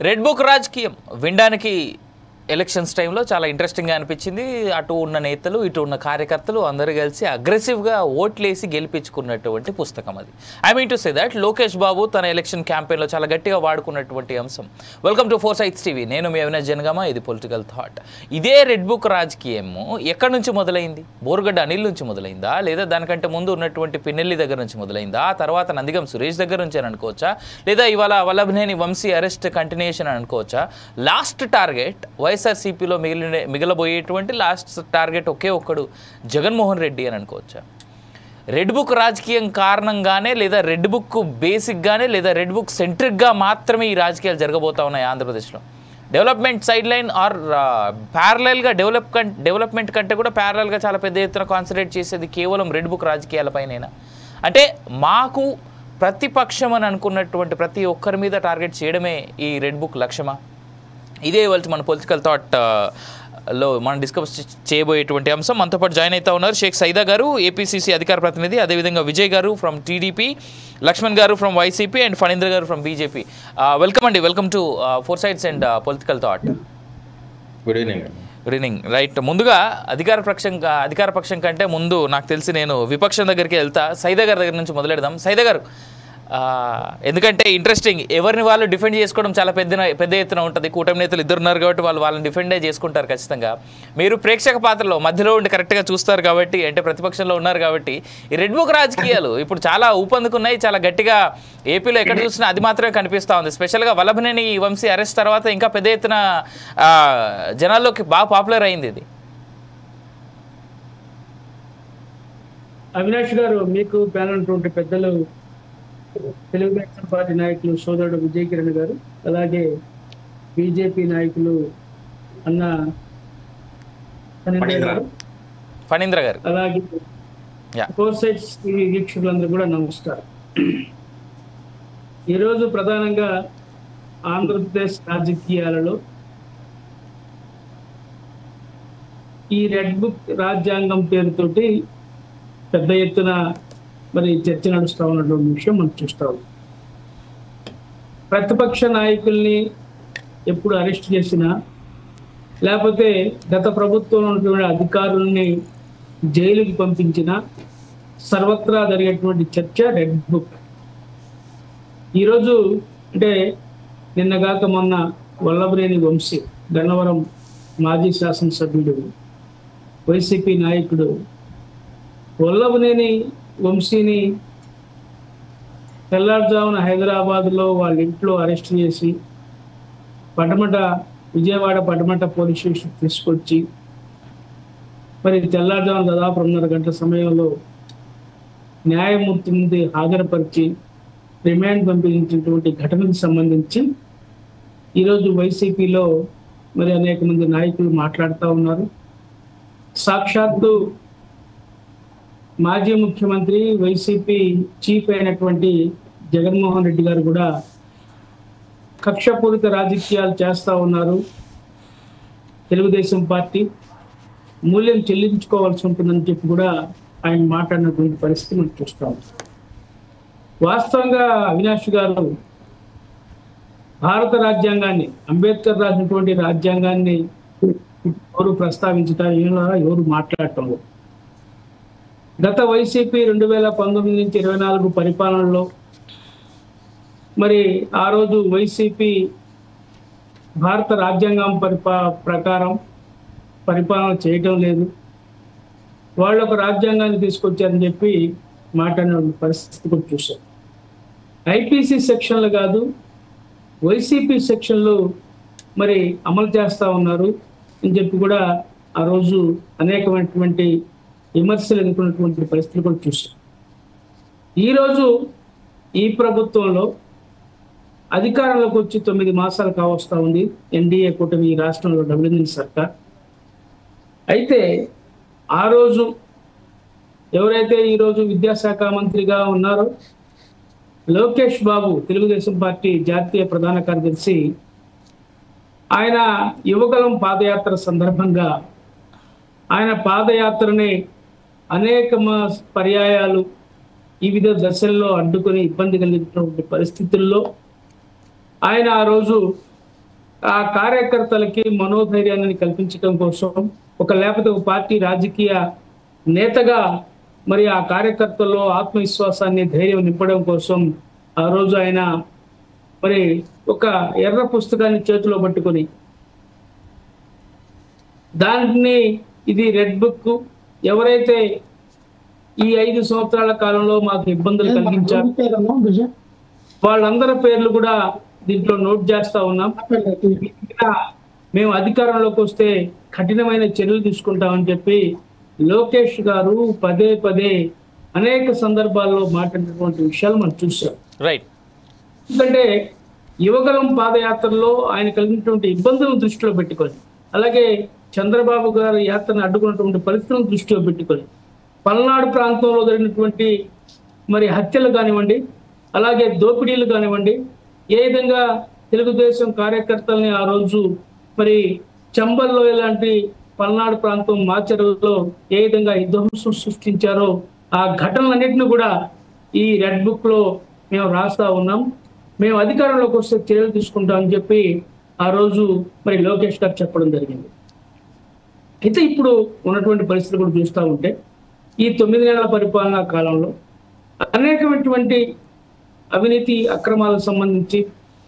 Red book రాజకీయం వినడానికి elections టైంలో చాలా ఇంట్రెస్టింగ్గా అనిపించింది. అటు ఉన్న నేతలు ఇటు ఉన్న కార్యకర్తలు అందరూ కలిసి అగ్రెసివ్గా ఓట్లేసి గెలిపించుకున్నటువంటి పుస్తకం అది. I mean to say that Lokesh Babu తన ఎలక్షన్ క్యాంపెయిన్లో చాలా గట్టిగా వాడుకున్నటువంటి అంశం. Welcome to four sides TV. నేను మీ అవినాష్ జనగామ. ఇది పొలిటికల్ థాట్. ఇదే రెడ్ బుక్ రాజకీయము ఎక్కడి నుంచి మొదలైంది? బోరుగడ్డ అనిల్ నుంచి మొదలైందా, లేదా దానికంటే ముందు ఉన్నటువంటి పిన్నెల్లి దగ్గర నుంచి మొదలైందా, ఆ తర్వాత నందిగం సురేష్ దగ్గర నుంచి అని అనుకోవచ్చా, లేదా ఇవాళ వల్లభనేని వంశీ అరెస్ట్ కంటిన్యూషన్ అని అనుకోవచ్చా? లాస్ట్ టార్గెట్ వైఎస్ఆర్సీపీలో మిగలబోయేటువంటి లాస్ట్ టార్గెట్ ఒకే ఒక్కడు జగన్మోహన్ రెడ్డి అని అనుకోవచ్చా? రెడ్ బుక్ రాజకీయం కారణంగానే, లేదా రెడ్ బుక్ బేసిక్గానే, లేదా రెడ్ బుక్ సెంట్రిక్గా మాత్రమే ఈ రాజకీయాలు జరగబోతా ఉన్నాయి ఆంధ్రప్రదేశ్లో? డెవలప్మెంట్ సైడ్ లైన్ ఆర్ ప్యారలల్గా డెవలప్మెంట్ కంటే కూడా ప్యారలల్గా చాలా పెద్ద ఎత్తున కాన్సన్ట్రేట్ చేసేది కేవలం రెడ్ బుక్ రాజకీయాలపైనేనా? అంటే మాకు ప్రతిపక్షం అని అనుకున్నటువంటి ప్రతి ఒక్కరి మీద టార్గెట్ చేయడమే ఈ రెడ్ బుక్ లక్ష్యమా? ఇదే ఇవాళ మన పొలిటికల్ థాట్ లో మనం డిస్కస్ చేయబోయేటువంటి అంశం. మనతో పాటు జాయిన్ అవుతా ఉన్నారు షేక్ సైదా గారు, ఏపీసీసీ అధికార ప్రతినిధి, అదేవిధంగా విజయ్ గారు ఫ్రమ్ టీడీపీ, లక్ష్మణ్ గారు ఫ్రమ్ వైసీపీ అండ్ ఫణీంద్ర గారు ఫ్రమ్ బీజేపీ. వెల్కమ్ అండి, welcome to four sides and political thought. Good evening. Good evening. Right, ముందుగా అధికార పక్షం కంటే ముందు నాకు తెలిసి నేను విపక్షం దగ్గరికి వెళ్తా. సైదా గారి దగ్గర నుంచి మొదలెడదాం. సైదా గారు, ఎందుకంటే ఇంట్రెస్టింగ్, ఎవరిని వాళ్ళు డిఫెండ్ చేసుకోవడం చాలా పెద్ద ఎత్తున ఉంటుంది. కూటమి నేతలు ఇద్దరు ఉన్నారు కాబట్టి వాళ్ళని డిఫెండే చేసుకుంటారు ఖచ్చితంగా. మీరు ప్రేక్షక పాత్రలో మధ్యలో ఉండి కరెక్ట్గా చూస్తారు కాబట్టి, అంటే ప్రతిపక్షంలో ఉన్నారు కాబట్టి, ఈ రెడ్ బుక్ రాజకీయాలు ఇప్పుడు చాలా ఊపందుకున్నాయి. చాలా గట్టిగా ఏపీలో ఎక్కడ చూసినా అది మాత్రమే కనిపిస్తూ ఉంది. స్పెషల్గా వల్లభనేని వంశీ అరెస్ట్ తర్వాత ఇంకా పెద్ద ఎత్తున జనాల్లోకి బాగా పాపులర్ అయింది ఇది. అవినాష్ గారు, మీకు ప్యానల్ ఉన్నటువంటి పెద్దలు తెలుగుదేశం పార్టీ నాయకులు సోదరుడు విజయ్ కిరణ్ గారు, అలాగే బీజేపీ నాయకులు అన్న ఫణీంద్ర గారు, అలాగే ఫోర్ సైడ్స్ టీవీ వీక్షకులందరూ కూడా నమస్కారం. ఈరోజు ప్రధానంగా ఆంధ్రప్రదేశ్ రాజకీయాలలో ఈ రెడ్ బుక్ రాజ్యాంగం పేరుతోటి పెద్ద ఎత్తున మరి చర్చ నడుస్తూ ఉన్నటువంటి విషయం మనం చూస్తాం. ప్రతిపక్ష నాయకుల్ని ఎప్పుడు అరెస్ట్ చేసినా, లేకపోతే గత ప్రభుత్వంలో ఉన్నటువంటి అధికారుల్ని జైలుకి పంపించినా సర్వత్రా జరిగేటువంటి చర్చ రెడ్ బుక్. ఈరోజు అంటే నిన్నగాక మొన్న వల్లభనేని వంశీ, గన్నవరం మాజీ శాసనసభ్యుడు, వైసీపీ నాయకుడు వల్లభనేని వంశీని తెల్లారుజామున హైదరాబాద్లో వాళ్ళ ఇంట్లో అరెస్ట్ చేసి విజయవాడ పటమట పోలీస్ స్టేషన్ తీసుకొచ్చి మరి తెల్లారుజామున దాదాపు 2:30 గంటల సమయంలో న్యాయమూర్తి ముందు హాజరుపరిచి రిమాండ్ పంపించినటువంటి ఘటనకు సంబంధించి ఈరోజు వైసీపీలో మరి అనేక మంది నాయకులు మాట్లాడుతూ ఉన్నారు. సాక్షాత్తు మాజీ ముఖ్యమంత్రి, వైసీపీ చీఫ్ అయినటువంటి జగన్మోహన్ రెడ్డి గారు కూడా కక్షపూరిత రాజకీయాలు చేస్తూ ఉన్నారు. తెలుగుదేశం పార్టీ మూల్యం చెల్లించుకోవాల్సి ఉంటుందని చెప్పి కూడా ఆయన మాట్లాడినటువంటి పరిస్థితి మనం చూస్తాం. వాస్తవంగా అవినాష్ గారు భారత రాజ్యాంగాన్ని, అంబేద్కర్ రాసినటువంటి రాజ్యాంగాన్ని ఎవరు ప్రస్తావించటం, ఎవరు మాట్లాడటం. గత వైసీపీ 2019 నుంచి 24 పరిపాలనలో మరి ఆ రోజు వైసీపీ భారత రాజ్యాంగం ప్రకారం పరిపాలన చేయటం లేదు, వాళ్ళు ఒక రాజ్యాంగాన్ని తీసుకొచ్చారని చెప్పి మాట్లాడిన పరిస్థితి కూడా చూశారు. ఐపీసీ సెక్షన్లు కాదు, వైసీపీ సెక్షన్లు మరి అమలు చేస్తూ ఉన్నారు అని చెప్పి కూడా ఆ రోజు అనేకమైనటువంటి విమర్శలు ఎదుర్కొన్నటువంటి పరిస్థితులు కూడా చూసాం. ఈరోజు ఈ ప్రభుత్వంలో అధికారంలోకి వచ్చి 9 మాసాలు కావస్తా ఉంది ఎన్డీఏ కూటమి ఈ రాష్ట్రంలో డబ్ల్యూఎన్ సర్కార్. అయితే ఆ రోజు ఎవరైతే ఈరోజు విద్యాశాఖ మంత్రిగా ఉన్నారో లోకేష్ బాబు, తెలుగుదేశం పార్టీ జాతీయ ప్రధాన కార్యదర్శి, ఆయన యువగలం పాదయాత్ర సందర్భంగా ఆయన పాదయాత్రని అనేక పర్యాయాలు వివిధ దశల్లో అడ్డుకొని ఇబ్బంది కలిగినటువంటి పరిస్థితుల్లో ఆయన ఆ రోజు ఆ కార్యకర్తలకి మనోధైర్యాన్ని కల్పించడం కోసం లేకపోతే ఒక పార్టీ రాజకీయ నేతగా మరి ఆ కార్యకర్తల్లో ఆత్మవిశ్వాసాన్ని ధైర్యం నింపడం కోసం ఆ రోజు ఆయన మరి ఒక ఎర్ర పుస్తకాన్ని చేతిలో పట్టుకొని దాన్ని ఇది రెడ్ బుక్, ఎవరైతే ఈ 5 సంవత్సరాల కాలంలో మాకు ఇబ్బందులు కలిగించారు వాళ్ళందరి పేర్లు కూడా దీంట్లో నోట్ చేస్తా ఉన్నాం. మేము అధికారంలోకి వస్తే కఠినమైన చర్యలు తీసుకుంటామని చెప్పి లోకేష్ గారు పదే పదే అనేక సందర్భాల్లో మాట్లాడినటువంటి విషయాలు మనం చూసాం. రైట్. ఎందుకంటే యువగలం పాదయాత్రలో ఆయన కలిగినటువంటి ఇబ్బందులను దృష్టిలో పెట్టుకొని, అలాగే చంద్రబాబు గారి యాత్రను అడ్డుకున్నటువంటి పరిస్థితులను దృష్టిలో పెట్టుకొని, పల్నాడు ప్రాంతంలో జరిగినటువంటి మరి హత్యలు కానివ్వండి, అలాగే దోపిడీలు కానివ్వండి, ఏ విధంగా తెలుగుదేశం కార్యకర్తల్ని ఆ రోజు మరి చంబల్లో ఇలాంటి పల్నాడు ప్రాంతం మాచర్లలో ఏ విధంగా విధ్వంసం సృష్టించారో ఆ ఘటనలన్నింటినీ కూడా ఈ రెడ్ బుక్ లో మేము రాస్తా ఉన్నాం. మేము అధికారంలోకి వస్తే చర్యలు తీసుకుంటామని చెప్పి ఆ రోజు మరి లోకేష్ గారు చెప్పడం జరిగింది. అయితే ఇప్పుడు ఉన్నటువంటి పరిస్థితులు కూడా చూస్తూ ఉంటే ఈ 9 నెలల పరిపాలనా కాలంలో అనేకమైనటువంటి అవినీతి అక్రమాలకు సంబంధించి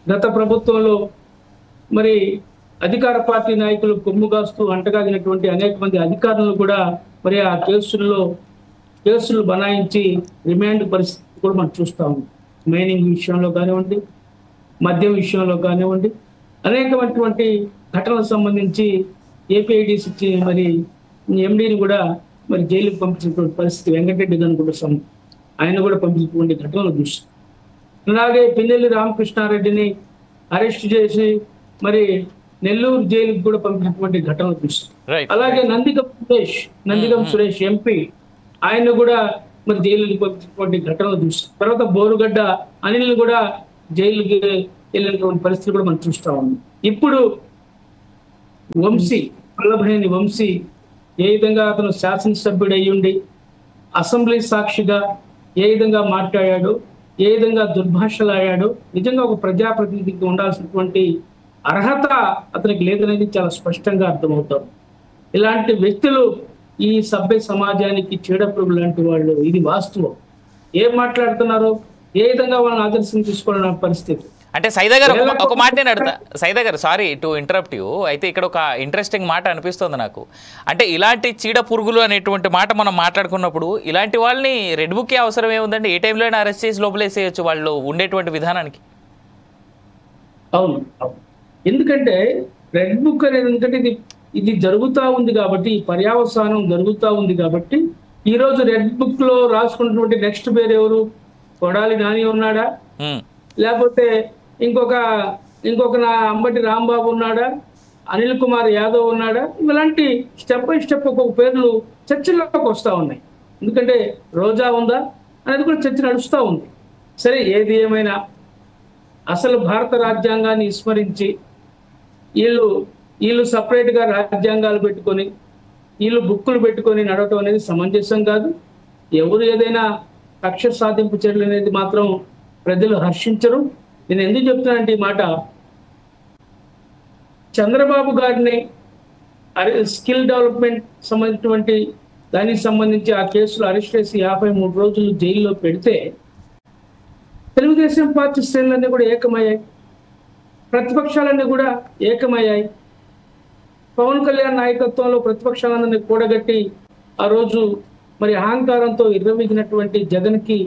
గత ప్రభుత్వంలో మరి అధికార పార్టీ నాయకులు కొమ్ముగాస్తూ అంటగాగినటువంటి అనేక మంది అధికారులను కూడా మరి ఆ కేసులు బనాయించి రిమాండ్ పరిస్థితి కూడా మనం చూస్తాము. మైనింగ్ విషయంలో కానివ్వండి, మద్యం విషయంలో కానివ్వండి, అనేకమైనటువంటి ఘటనలకు సంబంధించి ఏపీఐడిసి మరి ఎండీని కూడా మరి జైలుకు పంపించినటువంటి పరిస్థితి, వెంకటరెడ్డి గారిని కూడా ఆయన కూడా పంపించినటువంటి ఘటనలు చూస్తాం. అలాగే పిన్నెల్లి రామకృష్ణారెడ్డిని అరెస్ట్ చేసి మరి నెల్లూరు జైలుకి కూడా పంపినటువంటి ఘటనలు చూస్తాం. అలాగే నందిగం సురేష్ ఎంపీ ఆయన కూడా మరి జైలుకి పంపించినటువంటి ఘటనలు చూస్తాం. తర్వాత బోరుగడ్డ అనిల్ కూడా జైలుకి వెళ్ళినటువంటి పరిస్థితులు కూడా మనం చూస్తా ఉన్నాం. ఇప్పుడు వల్లభనేని వంశీ ఏ విధంగా అతను శాసనసభ్యుడు అయ్యుండి అసెంబ్లీ సాక్షిగా ఏ విధంగా మాట్లాడాడు, ఏ విధంగా దుర్భాషలాడాడు, నిజంగా ఒక ప్రజాప్రతినిధికి ఉండాల్సినటువంటి అర్హత అతనికి లేదనేది చాలా స్పష్టంగా అర్థమవుతాం. ఇలాంటి వ్యక్తులు ఈ సభ్య సమాజానికి చీడపురుగు లాంటి వాళ్ళు, ఇది వాస్తవం. ఏం మాట్లాడుతున్నారో, ఏ విధంగా వాళ్ళని ఆదర్శం తీసుకోవాలన్న పరిస్థితి. అంటే సైదా గారు ఒక మాట నేను అడుగుతా. సైదా గారు, సారీ టు ఇంటరప్ట్ యూ. అయితే ఇక్కడ ఒక ఇంట్రెస్టింగ్ మాట అనిపిస్తుంది నాకు. అంటే ఇలాంటి చీడ పురుగులు అనేటువంటి మాట మనం మాట్లాడుకున్నప్పుడు ఇలాంటి వాళ్ళని రెడ్ బుక్ అవసరం ఏముందండి? ఏ టైంలో అయినా అరెస్ట్ చేసి లోపలేసేయచ్చు వాళ్ళు ఉండేటువంటి విధానానికి. అవును, ఎందుకంటే రెడ్ బుక్ అనేది ఎందుకంటే ఇది జరుగుతూ ఉంది కాబట్టి, ఈ పర్యావసానం జరుగుతూ ఉంది కాబట్టి ఈ రోజు రెడ్ బుక్ లో రాసుకున్నటువంటి నెక్స్ట్ పేరు ఎవరు? కొడాలి నాని ఉన్నాడా, లేకపోతే ఇంకొక నా అంబటి రాంబాబు ఉన్నాడా, అనిల్ కుమార్ యాదవ్ ఉన్నాడా? ఇలాంటి స్టెప్ బై స్టెప్ ఒక్కొక్క పేర్లు చర్చల్లోకి వస్తూ ఉన్నాయి. ఎందుకంటే రోజా ఉందా అనేది కూడా చర్చ నడుస్తూ ఉంది. సరే, ఏది ఏమైనా అసలు భారత రాజ్యాంగాన్ని విస్మరించి వీళ్ళు సపరేట్గా రాజ్యాంగాలు పెట్టుకొని వీళ్ళు బుక్కులు పెట్టుకొని నడవటం అనేది సమంజసం కాదు. ఎవరు ఏదైనా కక్ష సాధింపు చర్యలు అనేది మాత్రం ప్రజలు హర్షించరు. నేను ఎందుకు చెప్తున్నానంటే ఈ మాట, చంద్రబాబు గారిని స్కిల్ డెవలప్మెంట్ సంబంధించినటువంటి దానికి సంబంధించి ఆ కేసులు అరెస్ట్ చేసి 53 రోజులు జైల్లో పెడితే తెలుగుదేశం పార్టీ శ్రేణులన్నీ కూడా ఏకమయ్యాయి, ప్రతిపక్షాలన్నీ కూడా ఏకమయ్యాయి. పవన్ కళ్యాణ్ నాయకత్వంలో ప్రతిపక్షాలందరినీ కూడగట్టి ఆ రోజు మరి అహంకారంతో ఇర్రవీగినటువంటి జగన్కి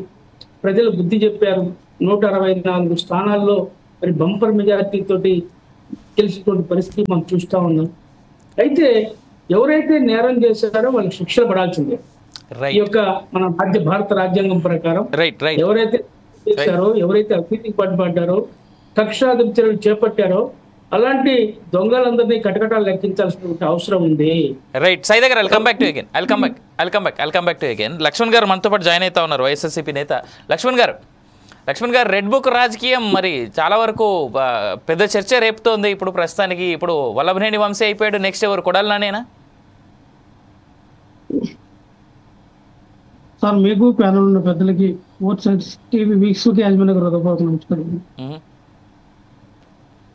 ప్రజలు బుద్ధి చెప్పారు. 164 స్థానాల్లో మరి బంపర్ మెజారిటీ తోటి గెలిచినటువంటి పరిస్థితి మనం చూస్తూ ఉన్నాం. అయితే ఎవరైతే నేరం చేశారో వాళ్ళకి శిక్షలు పడాల్సిందే. ఈ యొక్క మన భారత రాజ్యాంగం ప్రకారం ఎవరైతే చేశారో, ఎవరైతే అవినీతికి పడ్డారో, కక్షాధిప చర్యలు చేపట్టారో అలాంటి దొంగలందరినీ కటకటాలు లెక్కించాల్సిన అవసరం ఉంది. రైట్. సైదా గారు, I'll come back to you again. Laxman గారు మనతో పాటు జాయిన్ అవుతా ఉన్నారు, వైఎస్ఆర్సీపీ నేత. లక్ష్మణ్ గారు, రెడ్ బుక్ రాజకీయం మరి చాలా వరకు పెద్ద చర్చ రేపుతోంది ఇప్పుడు ప్రస్తుతానికి. ఇప్పుడు వల్లభనేని వంశీ అయిపోయాడు, నెక్స్ట్ ఎవరు? కొడాలి నానేనా? సార్, మీకు ప్యానల్ ఉన్న పెద్దలకి టీవీ వీక్స్ యాజమాన్య హృదయపూర్వక నమస్కారం.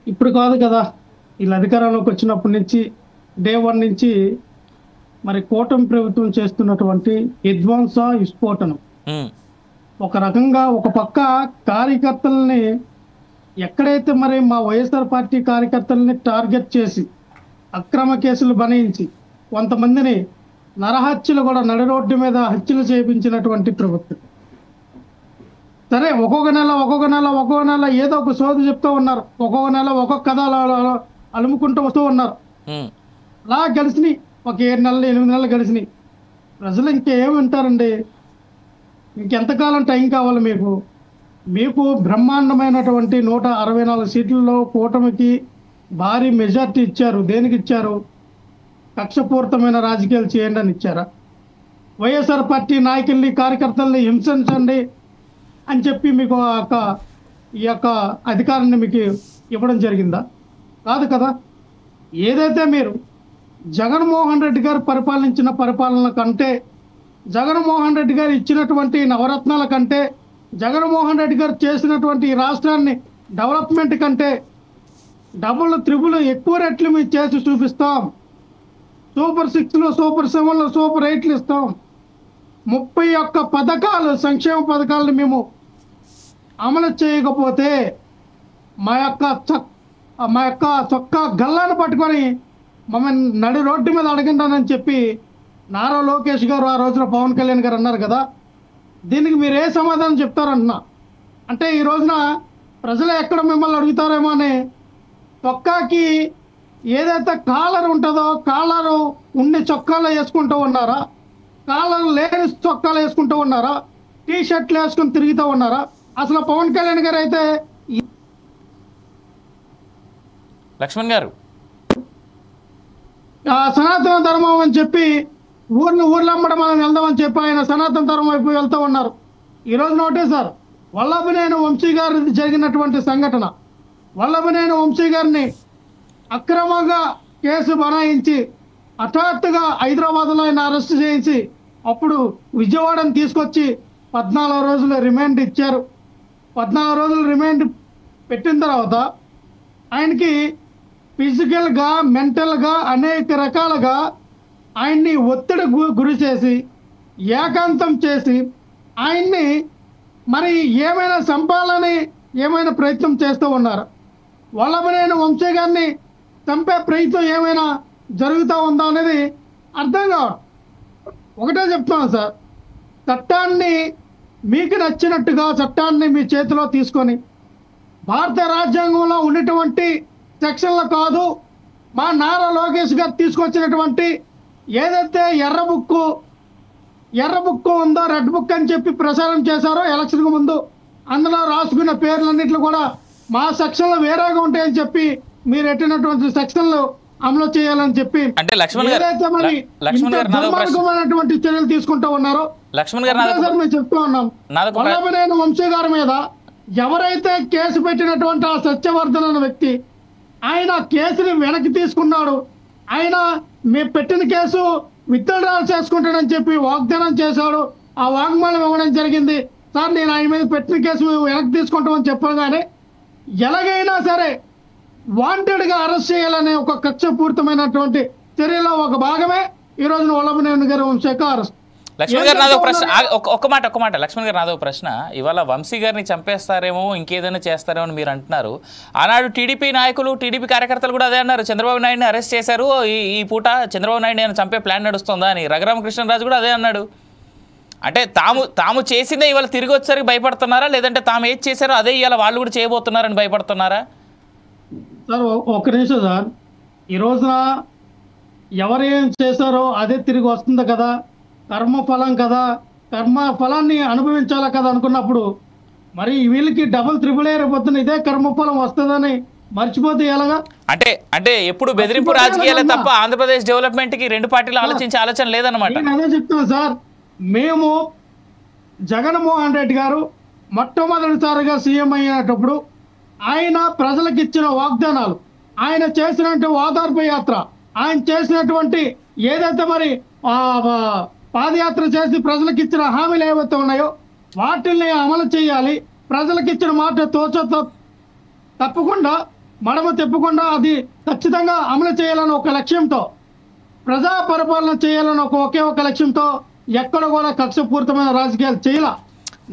ఇప్పుడు కాదు కదా వీళ్ళు అధికారంలోకి వచ్చినప్పటి నుంచి డే 1 నుంచి మరి కూటమి ప్రభుత్వం చేస్తున్నటువంటి విధ్వంస విస్ఫోటనం ఉమ్, ఒక రకంగా ఒక పక్క కార్యకర్తల్ని ఎక్కడైతే మరి మా వైఎస్ఆర్ పార్టీ కార్యకర్తల్ని టార్గెట్ చేసి అక్రమ కేసులు బనాయించి కొంతమందిని నరహత్యలు కూడా నడి రోడ్డు మీద హత్యలు చేయించినటువంటి ప్రభుత్వం. సరే ఒక్కొక్క నెల ఏదో ఒక సోది చెప్తూ ఉన్నారు, ఒక్కొక్క నెల ఒక్కొక్క కథ అలుముకుంటూ వస్తూ ఉన్నారు. ఉమ్, అలా గడిచినాయి, ఒక 7 నెలలు 8 నెలలు గడిచినాయి. ప్రజలు ఇంకేం వింటారండి? ఇంకెంతకాలం టైం కావాలి మీకు? మీకు బ్రహ్మాండమైనటువంటి 164 సీట్లలో కూటమికి భారీ మెజార్టీ ఇచ్చారు. దేనికి ఇచ్చారు? కక్షపూరితమైన రాజకీయాలు చేయండి అని ఇచ్చారా? వైఎస్ఆర్ పార్టీ నాయకుల్ని కార్యకర్తల్ని హింసించండి అని చెప్పి మీకు ఈ యొక్క అధికారాన్ని మీకు ఇవ్వడం జరిగిందా? కాదు కదా. ఏదైతే మీరు జగన్మోహన్ రెడ్డి గారు పరిపాలించిన పరిపాలన కంటే, జగన్మోహన్ రెడ్డి గారు ఇచ్చినటువంటి నవరత్నాల కంటే, జగన్మోహన్ రెడ్డి గారు చేసినటువంటి ఈ రాష్ట్రాన్ని డెవలప్మెంట్ కంటే డబుల్ త్రిబుల్ ఎక్కువ రెట్లు మేము చేసి చూపిస్తాం. సూపర్ 6లు, సూపర్ 7లు, సూపర్ 8లు ఇస్తాం. 31 పథకాలు, సంక్షేమ పథకాలను మేము అమలు చేయకపోతే మా యొక్క చొక్కా గల్లాన్ని పట్టుకొని మమ్మల్ని నడి రోడ్డు మీద అడగండానని చెప్పి నారా లోకేష్ గారు ఆ రోజున పవన్ కళ్యాణ్ గారు అన్నారు కదా. దీనికి మీరు ఏ సమాధానం చెప్తారన్నా? అంటే ఈ రోజున ప్రజలు ఎక్కడ మిమ్మల్ని అడుగుతారేమో అని చొక్కాకి ఏదైతే కాలర్ ఉంటుందో కాలరు ఉండి చొక్కాలు వేసుకుంటూ ఉన్నారా, కాలర్ లేని చొక్కాలు వేసుకుంటూ ఉన్నారా, టీ షర్ట్లు వేసుకుని తిరుగుతూ ఉన్నారా? అసలు పవన్ కళ్యాణ్ గారు అయితే లక్ష్మణ్ గారు సనాతన ధర్మం అని చెప్పి ఊర్లమ్మడ మనం వెళ్దామని చెప్పి ఆయన సనాతన ధర్మం వైపు వెళ్తూ ఉన్నారు. ఈరోజు ఒకటే సార్, వల్లభనేని వంశీ గారి జరిగినటువంటి సంఘటన, వల్లభనేని వంశీ గారిని అక్రమంగా కేసు బనాయించి హఠాత్తుగా హైదరాబాద్లో ఆయన అరెస్ట్ చేయించి అప్పుడు విజయవాడని తీసుకొచ్చి 14 రోజులు రిమాండ్ ఇచ్చారు. 14 రోజులు రిమాండ్ పెట్టిన తర్వాత ఆయనకి ఫిజికల్గా, మెంటల్గా అనేక రకాలుగా ఆయన్ని ఒత్తిడి గురి చేసి ఏకాంతం చేసి ఆయన్ని మరి ఏమైనా చంపాలని ఏమైనా ప్రయత్నం చేస్తూ ఉన్నారు. వల్లభనేని వంశీ గారిని చంపే ప్రయత్నం ఏమైనా జరుగుతూ ఉందా అనేది అర్థం కావడం. ఒకటే చెప్తున్నాను సార్, చట్టాన్ని మీకు నచ్చినట్టుగా చట్టాన్ని మీ చేతిలో తీసుకొని భారత రాజ్యాంగంలో ఉన్నటువంటి సెక్షన్లు కాదు, మా నారా లోకేష్ గారు తీసుకొచ్చినటువంటి ఏదైతే ఎర్ర బుక్కు ఉందో, రెడ్ బుక్ అని చెప్పి ప్రచారం చేశారో ఎలక్షన్కు ముందు, అందులో రాసుకున్న పేర్లన్నింటిలో కూడా మా సెక్షన్లు వేరేగా ఉంటాయని చెప్పి మీరు ఎట్టినటువంటి సెక్షన్లు అమలు చేయాలని చెప్పి అంటే లక్ష్మణ్ గారు దుర్మార్గమైనటువంటి చర్యలు తీసుకుంటూ ఉన్నారో మేము చెప్తూ ఉన్నాం. వల్లభనేని వంశీ గారి మీద ఎవరైతే కేసు పెట్టినటువంటి ఆ సత్యవర్ధన్ అనే వ్యక్తి, ఆయన కేసుని వెనక్కి తీసుకున్నాడు. ఆయన మేము పెట్టిన కేసు విత్డ్రా చేసుకుంటాడని చెప్పి వాగ్దానం చేశాడు. ఆ వాగ్మానం ఇవ్వడం జరిగింది. సార్, నేను ఆయన మీద పెట్టిన కేసు వెనక్కి తీసుకుంటామని చెప్పాను, కానీ ఎలాగైనా సరే వాంటెడ్గా అరెస్ట్ చేయాలనే ఒక కక్షపూరితమైనటువంటి చర్యలో ఒక భాగమే ఈ రోజున వల్లభనేని గారి వంశీ అరెస్ట్. లక్ష్మణ్ గారు నాదో ప్రశ్న, ఒక్క మాట లక్ష్మణ్ గారు నాదో ప్రశ్న. ఇవాళ వంశీ గారిని చంపేస్తారేమో, ఇంకేదైనా చేస్తారేమో అని మీరు అంటున్నారు. ఆనాడు టీడీపీ నాయకులు, టీడీపీ కార్యకర్తలు కూడా అదే అన్నారు. చంద్రబాబు నాయుడిని అరెస్ట్ చేశారు, ఈ పూట చంద్రబాబు నాయుడు నేను చంపే ప్లాన్ నడుస్తుందా అని. రఘురామకృష్ణరాజు కూడా అదే అన్నాడు. అంటే తాము చేసిందే ఇవాళ తిరిగి వచ్చేసరికి భయపడుతున్నారా, లేదంటే తాము ఏది చేశారో అదే ఇవాళ వాళ్ళు కూడా చేయబోతున్నారని భయపడుతున్నారా? సార్ ఒక్క నిమిషం సార్, ఈ రోజున ఎవరేం చేశారో అదే తిరిగి వస్తుంది కదా, కర్మఫలం కదా, కర్మ ఫలాన్ని అనుభవించాలా కదా అనుకున్నప్పుడు మరి వీళ్ళకి డబుల్ త్రిబుల్ అయిపోతున్న ఇదే కర్మఫలం వస్తుందని మర్చిపోతే ఎలాగా? అంటే ఎప్పుడు బెదిరింపు రాజకీయాలే తప్ప ఆంధ్రప్రదేశ్ డెవలప్మెంట్ కి రెండు పార్టీలు ఆలోచించే ఆలోచన లేదన్నమాట. నేను అదే చెప్తాను సార్, మేము జగన్మోహన్ రెడ్డి గారు మొట్టమొదటిసారిగా సీఎం అయినప్పుడు ఆయన ప్రజలకు ఇచ్చిన వాగ్దానాలు, ఆయన చేసినటువంటి ఓదార్పు యాత్ర, ఆయన చేసినటువంటి ఏదైతే మరి పాదయాత్ర చేసి ప్రజలకు ఇచ్చిన హామీలు ఏవైతే ఉన్నాయో వాటిల్ని అమలు చేయాలి. ప్రజలకు ఇచ్చిన మాట తప్పకుండా మడమ తిప్పకుండా అది ఖచ్చితంగా అమలు చేయాలని ఒక లక్ష్యంతో, ప్రజా పరిపాలన చేయాలని ఒకే ఒక లక్ష్యంతో ఎక్కడ కూడా కక్షపూరితమైన రాజకీయాలు చేయాల.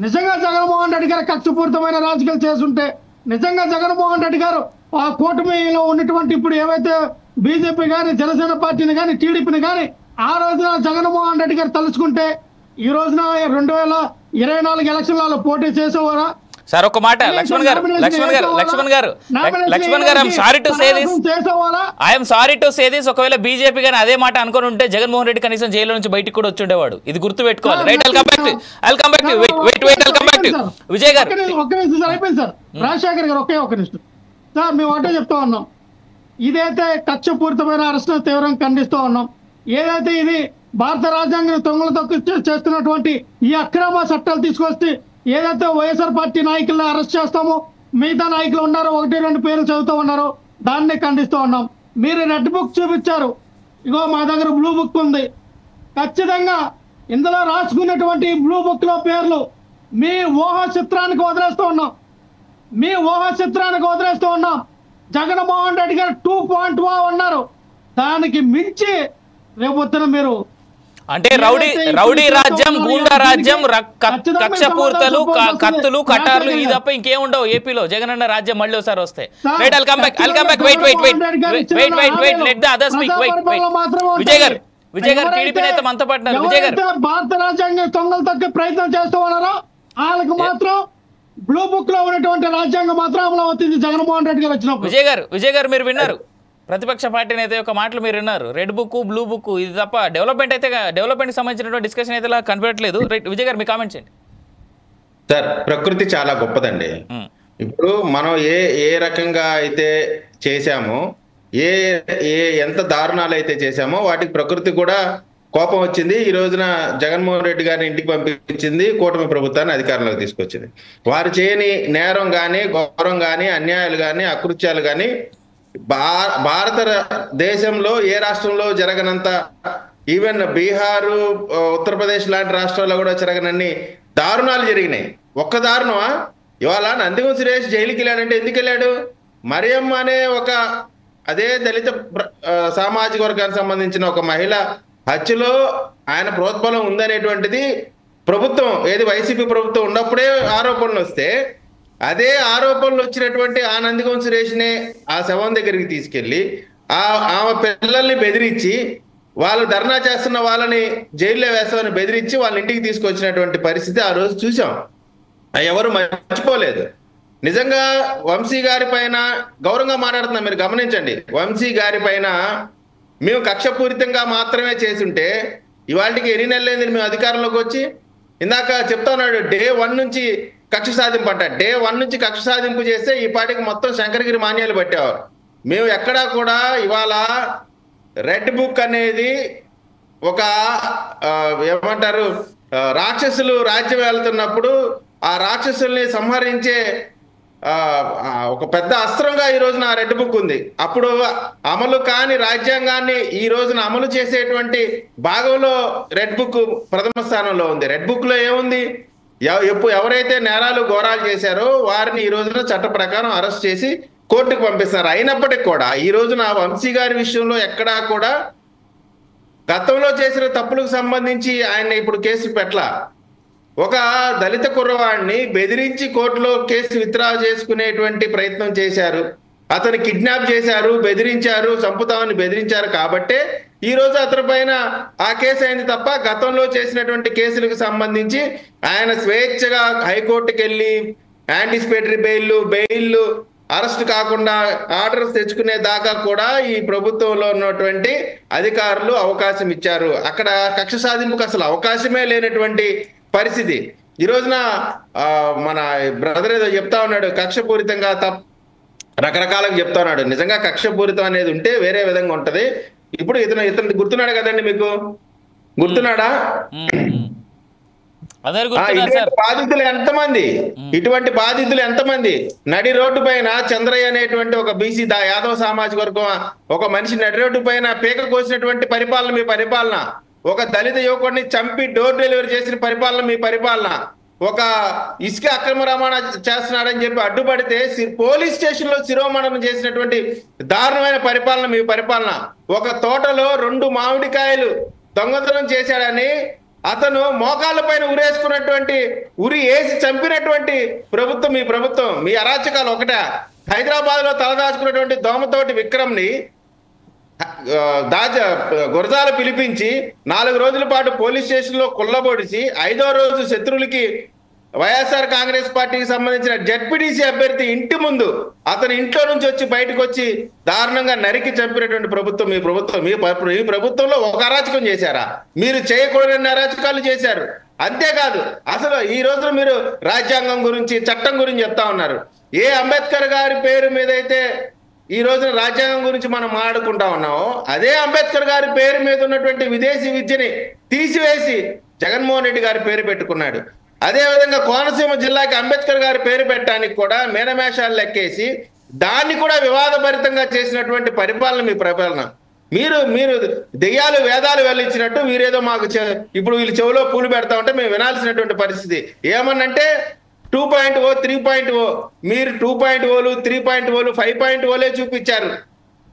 నిజంగా జగన్మోహన్ రెడ్డి గారు కక్షపూరితమైన రాజకీయాలు చేస్తుంటే, నిజంగా జగన్మోహన్ రెడ్డి గారు ఆ కూటమిలో ఉన్నటువంటి ఇప్పుడు ఏవైతే బీజేపీ కానీ, జనసేన పార్టీని కానీ, టీడీపీని కానీ ఆ రోజున జగన్మోహన్ రెడ్డి గారు తలుచుకుంటే ఈ రోజున 2024 ఎలక్షన్లలో పోటీ చేసేవారా? సార్ ఒక మాట లక్ష్మణ్ గారు I'm sorry to say this. ఒకవేళ బీజేపీ గానీ అదే మాట అనుకుని ఉంటే జగన్మోహన్ రెడ్డి కనీసం జైలు నుంచి బయటికి కూడా వచ్చి ఉండేవాడు. ఇది గుర్తు పెట్టుకోవాలి. Right, I'll come back to you. Vijay గారు ఒక్క నిమిషం సార్, అయిపోయింది సార్. రాజశేఖర్ గారు ఒక్క నిమిషం సార్, మేము ఒకటే చెప్తా ఉన్నాం. ఇదైతే కక్షపూరితమైన అరెస్టును తీవ్రంగా ఖండిస్తూ ఉన్నాం. ఏదైతే ఇది భారత రాజ్యాంగం తొంగలు తొక్కు చేస్తున్నటువంటి ఈ అక్రమ చట్టాలు తీసుకొస్తే ఏదైతే వైఎస్ఆర్ పార్టీ నాయకులను అరెస్ట్ చేస్తామో, మిగతా నాయకులు ఉన్నారో 1-2 పేర్లు చదువుతూ ఉన్నారో దాన్ని ఖండిస్తూ ఉన్నాం. మీరు రెడ్ బుక్ చూపించారు, ఇగో మా దగ్గర బ్లూ బుక్ ఉంది. ఖచ్చితంగా ఇందులో రాసుకున్నటువంటి బ్లూ బుక్ లో పేర్లు మీ ఊహా చిత్రానికి వదిలేస్తూ ఉన్నాం. జగన్మోహన్ రెడ్డి గారు 2.1 అన్నారు. దానికి మించి రేపొద్దున మీరు అంటే రౌడీ రాజ్యం, గూండా రాజ్యం, కక్షపూర్తలు, కత్తులు, కటార్లు ఇది తప్ప ఇంకేముండవు ఏపీలో జగన్ అన్న రాజ్యం మళ్ళీ ఒకసారి వస్తే. Right, I'll come back. Wait. Let the others speak. Wait. Vijay గారు టీడీపీ నేత మనతో పట్టినారు. విజయ్ గారు, భారత రాజ్యాంగం తొంగలు తగ్గే ప్రయత్నం చేస్తూ ఉన్నారో వాళ్ళకి మాత్రం బ్లూ బుక్ లో ఉన్నటువంటి రాజ్యాంగం మాత్రం అమలు అవుతుంది జగన్మోహన్ రెడ్డి గారు వచ్చినప్పుడు. విజయ్ గారు మీరు విన్నారు ప్రతిపక్ష పార్టీ నేత యొక్క మాటలు మీరు విన్నారు. రెడ్ బుక్, బ్లూ బుక్ ఇది తప్ప డెవలప్మెంట్ సంబంధించినటువంటి డిస్కషన్ అయితే కనిపించట్లేదు. రైట్, విజయ్ గారు మీ కామెంట్ చేయండి. సార్, ప్రకృతి చాలా గొప్పదండి. ఇప్పుడు మనం ఏ రకంగా అయితే చేశామో, ఎంత దారుణాలు అయితే చేశామో వాటికి ప్రకృతి కూడా కోపం వచ్చింది. ఈ రోజున జగన్మోహన్ రెడ్డి గారిని ఇంటికి పంపించింది, కూటమి ప్రభుత్వాన్ని అధికారంలోకి తీసుకొచ్చింది. వారు చేయని నేరం కానీ, ఘోరం కానీ, అన్యాయాలు కానీ, అకృత్యాలు కానీ భారత దేశంలో ఏ రాష్ట్రంలో జరగనంత, ఈవెన్ బీహారు, ఉత్తరప్రదేశ్ లాంటి రాష్ట్రాల్లో కూడా జరగనన్ని దారుణాలు జరిగినాయి. ఒక్క దారుణమా? ఇవాళ నందిగం సురేష్ జైలుకి వెళ్ళాడంటే ఎందుకు వెళ్ళాడు? మరియమ్మ అనే ఒక అదే దళిత సామాజిక వర్గానికి సంబంధించిన ఒక మహిళ హత్యలో ఆయన ప్రోత్బలం ఉందనేటువంటిది ప్రభుత్వం, వైసీపీ ప్రభుత్వం ఉన్నప్పుడే ఆరోపణలు వస్తే, అదే ఆరోపణలు వచ్చినటువంటి ఆ నందిగం సురేష్నే ఆ శవం దగ్గరికి తీసుకెళ్లి ఆమె పిల్లల్ని బెదిరించి, వాళ్ళు ధర్నా చేస్తున్న వాళ్ళని జైల్లో వేస్తామని బెదిరించి వాళ్ళ ఇంటికి తీసుకొచ్చినటువంటి పరిస్థితి ఆ రోజు చూసాం. ఎవరు మర్చిపోలేదు. నిజంగా వంశీ గారి పైన గౌరవంగా మాట్లాడుతున్నాం, మీరు గమనించండి. వంశీ గారి పైన మేము కక్షపూరితంగా మాత్రమే చేసుంటే ఇవాళకి ఎన్ని నెలలైంది మేము అధికారంలోకి వచ్చి? ఇందాక చెప్తా ఉన్నాడు, డే 1 నుంచి కక్ష సాధింపు అంట. డే 1 నుంచి కక్ష సాధింపు చేస్తే ఈ పాటికి మొత్తం శంకరగిరి మాన్యాలు పట్టేవారు. మేము ఎక్కడా కూడా ఇవాళ రెడ్ బుక్ అనేది ఒక ఏమంటారు, రాక్షసులు రాజ్యం వెళ్తున్నప్పుడు ఆ రాక్షసుల్ని సంహరించే ఒక పెద్ద అస్త్రంగా ఈ రోజున రెడ్ బుక్ ఉంది. అప్పుడు అమలు కాని రాజ్యాంగాన్ని ఈ రోజున అమలు చేసేటువంటి భాగంలో రెడ్ బుక్ ప్రథమ స్థానంలో ఉంది. రెడ్ బుక్ లో ఏముంది? ఎవరైతే నేరాలు ఘోరాలు చేశారో వారిని ఈ రోజున చట్ట ప్రకారం అరెస్ట్ చేసి కోర్టుకు పంపిస్తారు. అయినప్పటికీ కూడా ఈ రోజున వంశీ గారి విషయంలో ఎక్కడా కూడా గతంలో చేసిన తప్పులకు సంబంధించి ఆయన ఇప్పుడు కేసు పెట్టలా. ఒక దళిత కుర్రవాడిని బెదిరించి కోర్టులో కేసు విత్డ్రా చేసుకునేటువంటి ప్రయత్నం చేశారు. అతను కిడ్నాప్ చేశారు, బెదిరించారు, చంపుతామని బెదిరించారు. కాబట్టే ఈ రోజు అతని పైన ఆ కేసు అయింది తప్ప గతంలో చేసినటువంటి కేసులకు సంబంధించి ఆయన స్వేచ్ఛగా హైకోర్టుకి వెళ్ళి యాంటిసిపేటరీ బెయిల్ అరెస్ట్ కాకుండా ఆర్డర్స్ తెచ్చుకునే దాకా కూడా ఈ ప్రభుత్వంలో ఉన్నటువంటి అధికారులు అవకాశం ఇచ్చారు. అక్కడ కక్ష సాధింపుకు అసలు అవకాశమే లేనటువంటి పరిస్థితి. ఈ రోజున మన బ్రదర్ ఏదో చెప్తా ఉన్నాడు, కక్షపూరితంగా రకరకాలుగా చెప్తా ఉన్నాడు. నిజంగా కక్షపూరితం అనేది ఉంటే వేరే విధంగా ఉంటది. ఇప్పుడు ఇతను గుర్తున్నాడు కదండి, మీకు గుర్తున్నాడా? బాధితులు ఎంతమంది, ఇటువంటి బాధితులు ఎంతమంది? నడి రోడ్డు పైన చంద్రయ్య అనేటువంటి ఒక బీసీ యాదవ సామాజిక వర్గం ఒక మనిషి నడి రోడ్డు పైన పీక కోసినటువంటి పరిపాలన మీ పరిపాలన. ఒక దళిత యువకుడిని చంపి డోర్ డెలివరీ చేసిన పరిపాలన మీ పరిపాలన. ఒక ఇసుక అక్రమ రవాణా చేస్తున్నాడని చెప్పి అడ్డుపడితే పోలీస్ స్టేషన్ లో శిరోమణనం చేసినటువంటి దారుణమైన పరిపాలన మీ పరిపాలన. ఒక తోటలో 2 మామిడికాయలు దొంగతనం చేశాడని అతను మోకాళ్ళ పైన ఉరేసుకున్నటువంటి ఉరి వేసి చంపినటువంటి ప్రభుత్వం మీ ప్రభుత్వం. మీ అరాచకాలు ఒకటే. హైదరాబాద్ లో తలదాచుకున్నటువంటి దోమతోటి విక్రమ్ని గురజాల పిలిపించి 4 రోజుల పాటు పోలీస్ స్టేషన్ లో కుల్లబొడిచి 5వ రోజు శత్రువులకి వైఎస్ఆర్ కాంగ్రెస్ పార్టీకి సంబంధించిన జెడ్పీటీసీ అభ్యర్థి ఇంటి ముందు అతని ఇంట్లో నుంచి వచ్చి బయటకు వచ్చి దారుణంగా నరికి చంపినటువంటి ప్రభుత్వం మీ ప్రభుత్వం. మీ ప్రభుత్వంలో ఒక అరాచకం చేశారా? మీరు చేయకూడని అరాచకాలు చేశారు. అంతేకాదు అసలు ఈ రోజున మీరు రాజ్యాంగం గురించి చట్టం గురించి చెప్తా ఉన్నారు. ఏ అంబేద్కర్ గారి పేరు మీద అయితే ఈ రోజున రాజ్యాంగం గురించి మనం మాట్లాడుకుంటా ఉన్నామో అదే అంబేద్కర్ గారి పేరు మీద ఉన్నటువంటి విదేశీ విద్యని తీసివేసి జగన్మోహన్ రెడ్డి గారి పేరు పెట్టుకున్నాడు. అదేవిధంగా కోనసీమ జిల్లాకి అంబేద్కర్ గారి పేరు పెట్టడానికి కూడా మేనమేషాలు లెక్కేసి దాన్ని కూడా వివాదభరితంగా చేసినటువంటి పరిపాలన మీ పరిపాలన. మీరు దెయ్యాలు వేదాలు వెళ్ళించినట్టు వీరేదో మాకు ఇప్పుడు వీళ్ళు చెవిలో పూలు పెడతా ఉంటే మేము వినాల్సినటువంటి పరిస్థితి. ఏమన్నంటే 2.0, 3.0 మీరు 2.0లు 3.0లు 5.0లే చూపించారు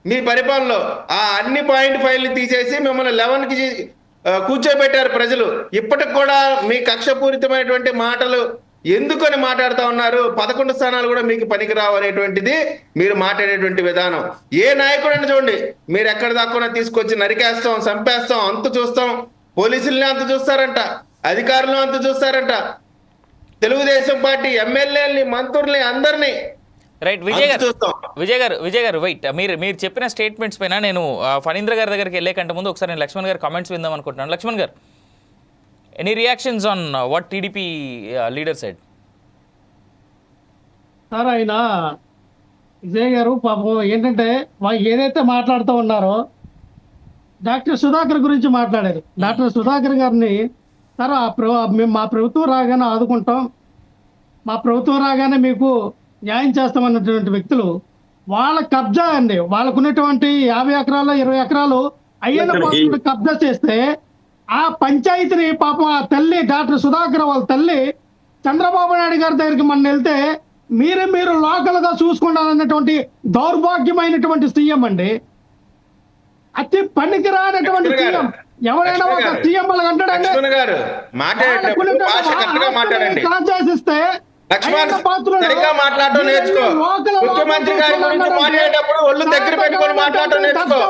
మీ పరిపాలనలో. ఆ అన్ని 0.5లు తీసేసి మిమ్మల్ని 11కి కూర్చోబెట్టారు ప్రజలు. ఇప్పటికి కూడా మీ కక్షపూరితమైనటువంటి మాటలు ఎందుకని మాట్లాడుతూ ఉన్నారు? 11 స్థానాలు కూడా మీకు పనికిరావు అనేటువంటిది మీరు మాట్లాడేటువంటి విధానం. ఏ నాయకుడైనా చూడండి, మీరు ఎక్కడ దాక్కున్నా తీసుకొచ్చి నరికేస్తాం, చంపేస్తాం, అంతు చూస్తాం. పోలీసుల్ని అంత చూస్తారంట, అధికారులను అంత చూస్తారంట, తెలుగుదేశం పార్టీ ఎమ్మెల్యేలని మంత్రుల్ని అందరినీ. రైట్ విజయ్ గారు వెయిట్. మీరు చెప్పిన స్టేట్మెంట్స్ పైన నేను ఫణీంద్ర గారి దగ్గరికి వెళ్ళే కంటే ముందు ఒకసారి నేను లక్ష్మణ్ గారి కామెంట్స్ విందాం అనుకుంటున్నాను. లక్ష్మణ్ గారు, any reactions on what TDP leader side? Sir ఆయన విజయ్ గారు పాపం ఏంటంటే ఏదైతే మాట్లాడుతూ ఉన్నారో డాక్టర్ సుధాకర్ గురించి మాట్లాడారు. డాక్టర్ సుధాకర్ గారిని సార్ మేము మా ప్రభుత్వం రాగానే ఆదుకుంటాం, మా ప్రభుత్వం రాగానే మీకు న్యాయం చేస్తామన్నటువంటి వ్యక్తులు వాళ్ళ కబ్జా అండి. వాళ్ళకు ఉన్నటువంటి 50 ఎకరాలు 20 ఎకరాలు అయ్యన్న పాత్రుడు కబ్జా చేస్తే ఆ పంచాయతీని పాపం ఆ తల్లి డాక్టర్ సుధాకర్ వాళ్ళ తల్లి చంద్రబాబు నాయుడు గారి దగ్గరికి మనం వెళ్తే మీరు లోకల్ గా చూసుకుంటారన్నటువంటి దౌర్భాగ్యమైనటువంటి సీఎం అండి. అతి పనికిరానటువంటి సీఎం. ఎవరైనా ఒక సీఎం వాళ్ళకి అంటాడంటే చేసిస్తే మాట్లాడటం నేర్చుకో. ముఖ్యమంత్రి గారి గురించి మాట్లాడేటప్పుడు ఒళ్ళు దగ్గర పెట్టుకొని మాట్లాడటం నేర్చుకో.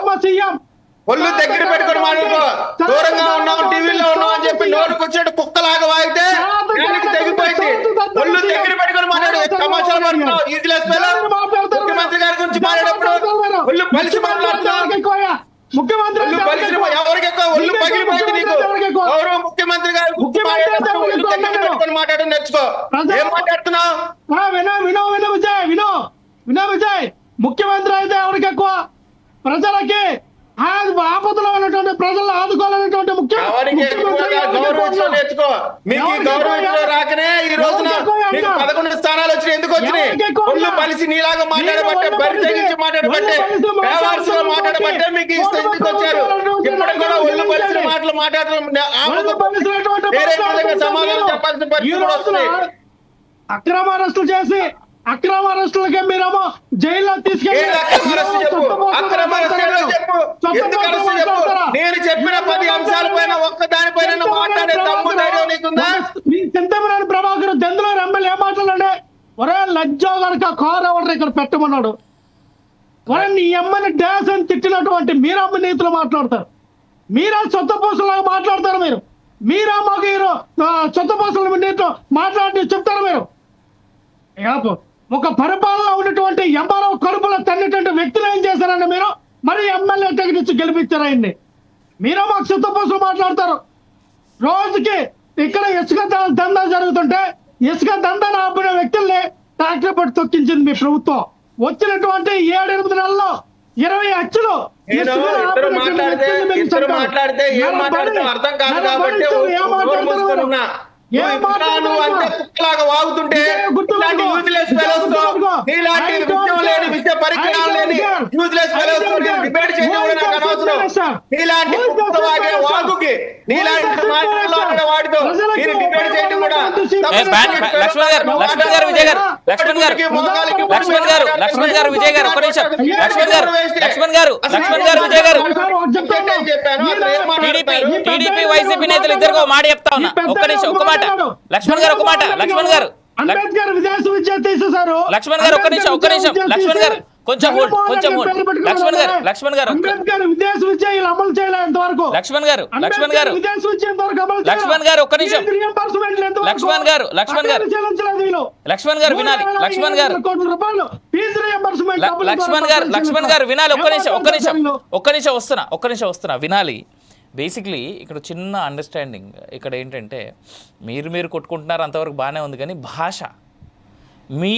ఒళ్ళు దగ్గర పెట్టుకొని మాట్లాడుకో. దూరంగా ఉన్నాం, టీవీలో ఉన్నాం అని చెప్పి నోటుకు వచ్చేట్టు కుక్కలాగా వాగితే తెగిపోయింది. ఒళ్ళు దగ్గర పెట్టుకొని మాట్లాడు. సమాచారం పడుతున్నావు. ఈజీలెస్ ముఖ్యమంత్రి గారి గురించి మాట్లాడేటప్పుడు ఒళ్ళు పలిసి మాట్లాడుతున్నావు. ముఖ్యమంత్రి ఎవరికి ఎక్కువ ఒళ్ళు పగిలిపోయింది నీకు. ఎవరు ముఖ్యమంత్రి గారు ఒళ్ళు దగ్గర పెట్టుకొని మాట్లాడడం నేర్చుకో. ఏం మాట్లాడుతున్నావు? వినో విజయ్, ముఖ్యమంత్రి అయితే ఎవరికి ఎక్కువ? ప్రజలకి ఆపదలో ఉన్నటువంటి ప్రజలను ఆదుకోవాలనేటువంటి నేర్చుకో. మీకు గౌరవం రాకనే ఈ రోజున మీకు 11 స్థానాలు వచ్చినాయి. ఎందుకు వచ్చినాయి? ఒళ్ళు పలిసి నీలాగా మాట్లాడబట్టే, బరి తెగించి మాట్లాడబట్టే, వ్యవహారంగా మాట్లాడబట్టే మీకు ఇంటికి వచ్చారు. ఇప్పుడు కూడా ఒళ్ళు పలిసిన మాటలు మాట్లాడడం వేరే విధంగా సమాధానం చెప్పాల్సిన పరిస్థితి కూడా వస్తుంది. అక్రమ అరెస్టులు చేసి అక్రమ అరెస్టులకే మీరేమో జైల్లో తీసుకెళ్ళి నేను చెప్పిన 10 అంశాల పైన ఒక్క దానిపైన మాట్లాడే దమ్ము ధైర్యం నీకుందా? చింతమనేని ప్రభాకర్ దెందులూరు ఎమ్మెల్యే ఏం మాట్లాడండి? ఒరే లజ్జో గనక కారు ఎవరు ఇక్కడ పెట్టమన్నాడు. ఒరే నీ అమ్మని డాన్స్ అని తిట్టినటువంటి మీరమ్మ నీతులు మాట్లాడతారు. మీరా సొంత పూసలాగా మాట్లాడతారు. మీరా మాకు సొంత పూసల నీతో మాట్లాడి చెప్తారు. మీరు ఒక పరిపాలనలో ఉన్నటువంటి ఎంఆర్ఓ కడుపులో తన్నిటువంటి వ్యక్తులు ఏం చేశారండి? మీరు మరి ఎమ్మెల్యే టికెట్ ఇచ్చి గెలిపించారు ఆయన్ని. మీరే మాకు సిద్ధపోసులు మాట్లాడతారు. రోజుకి ఇక్కడ ఇసుక దందా జరుగుతుంటే ఇసుక దందాను ఆపిన వ్యక్తుల్ని ట్రాక్టర్ పట్టి తొక్కించింది మీ ప్రభుత్వం. వచ్చినటువంటి 7-8 నెలల్లో 20 హత్యలు. మాట్లాడితే ఏం మాట్లాడితే అర్థం కాదు కాబట్టి వాగుతుంటే నీలాంటి విద్యం లేని విద్య పరిజ్ఞానం లేని యూజ్లెస్ ఫెలోస్ తో డిబేట్ చేయడం కూడా నాకు అనవసరం. నీలాంటి వాగే వాగుకి నీలాంటి మాట్లాడే వాటితో మీరు డిబేట్ చేయడం కూడా లక్ష్మణ్ గారు విజయ్ గారు విజయ్ గారు ఒక్క నిమిషం. లక్ష్మణ్ గారు విజయ్ గారు టీడీపీ వైసీపీ నేతలు ఇద్దరు మాట చెప్తా ఉన్నా. ఒక్క నిమిషం ఒక్క మాట లక్ష్మణ్ గారు లక్ష్మణ్ గారు ఒక్క నిమిషం లక్ష్మణ్ గారు కొంచెం లక్ష్మణ్ గారు ఒక్క నిమిషం లక్ష్మణ్ గారు వినాలి. లక్ష్మణ్ గారు వినాలి. ఒక్క నిమిషం వస్తున్నా వినాలి. బేసిక్లీ ఇక్కడ చిన్న అండర్స్టాండింగ్ ఇక్కడ ఏంటంటే మీరు కొట్టుకుంటున్నారు అంతవరకు బాగానే ఉంది, కానీ భాష మీ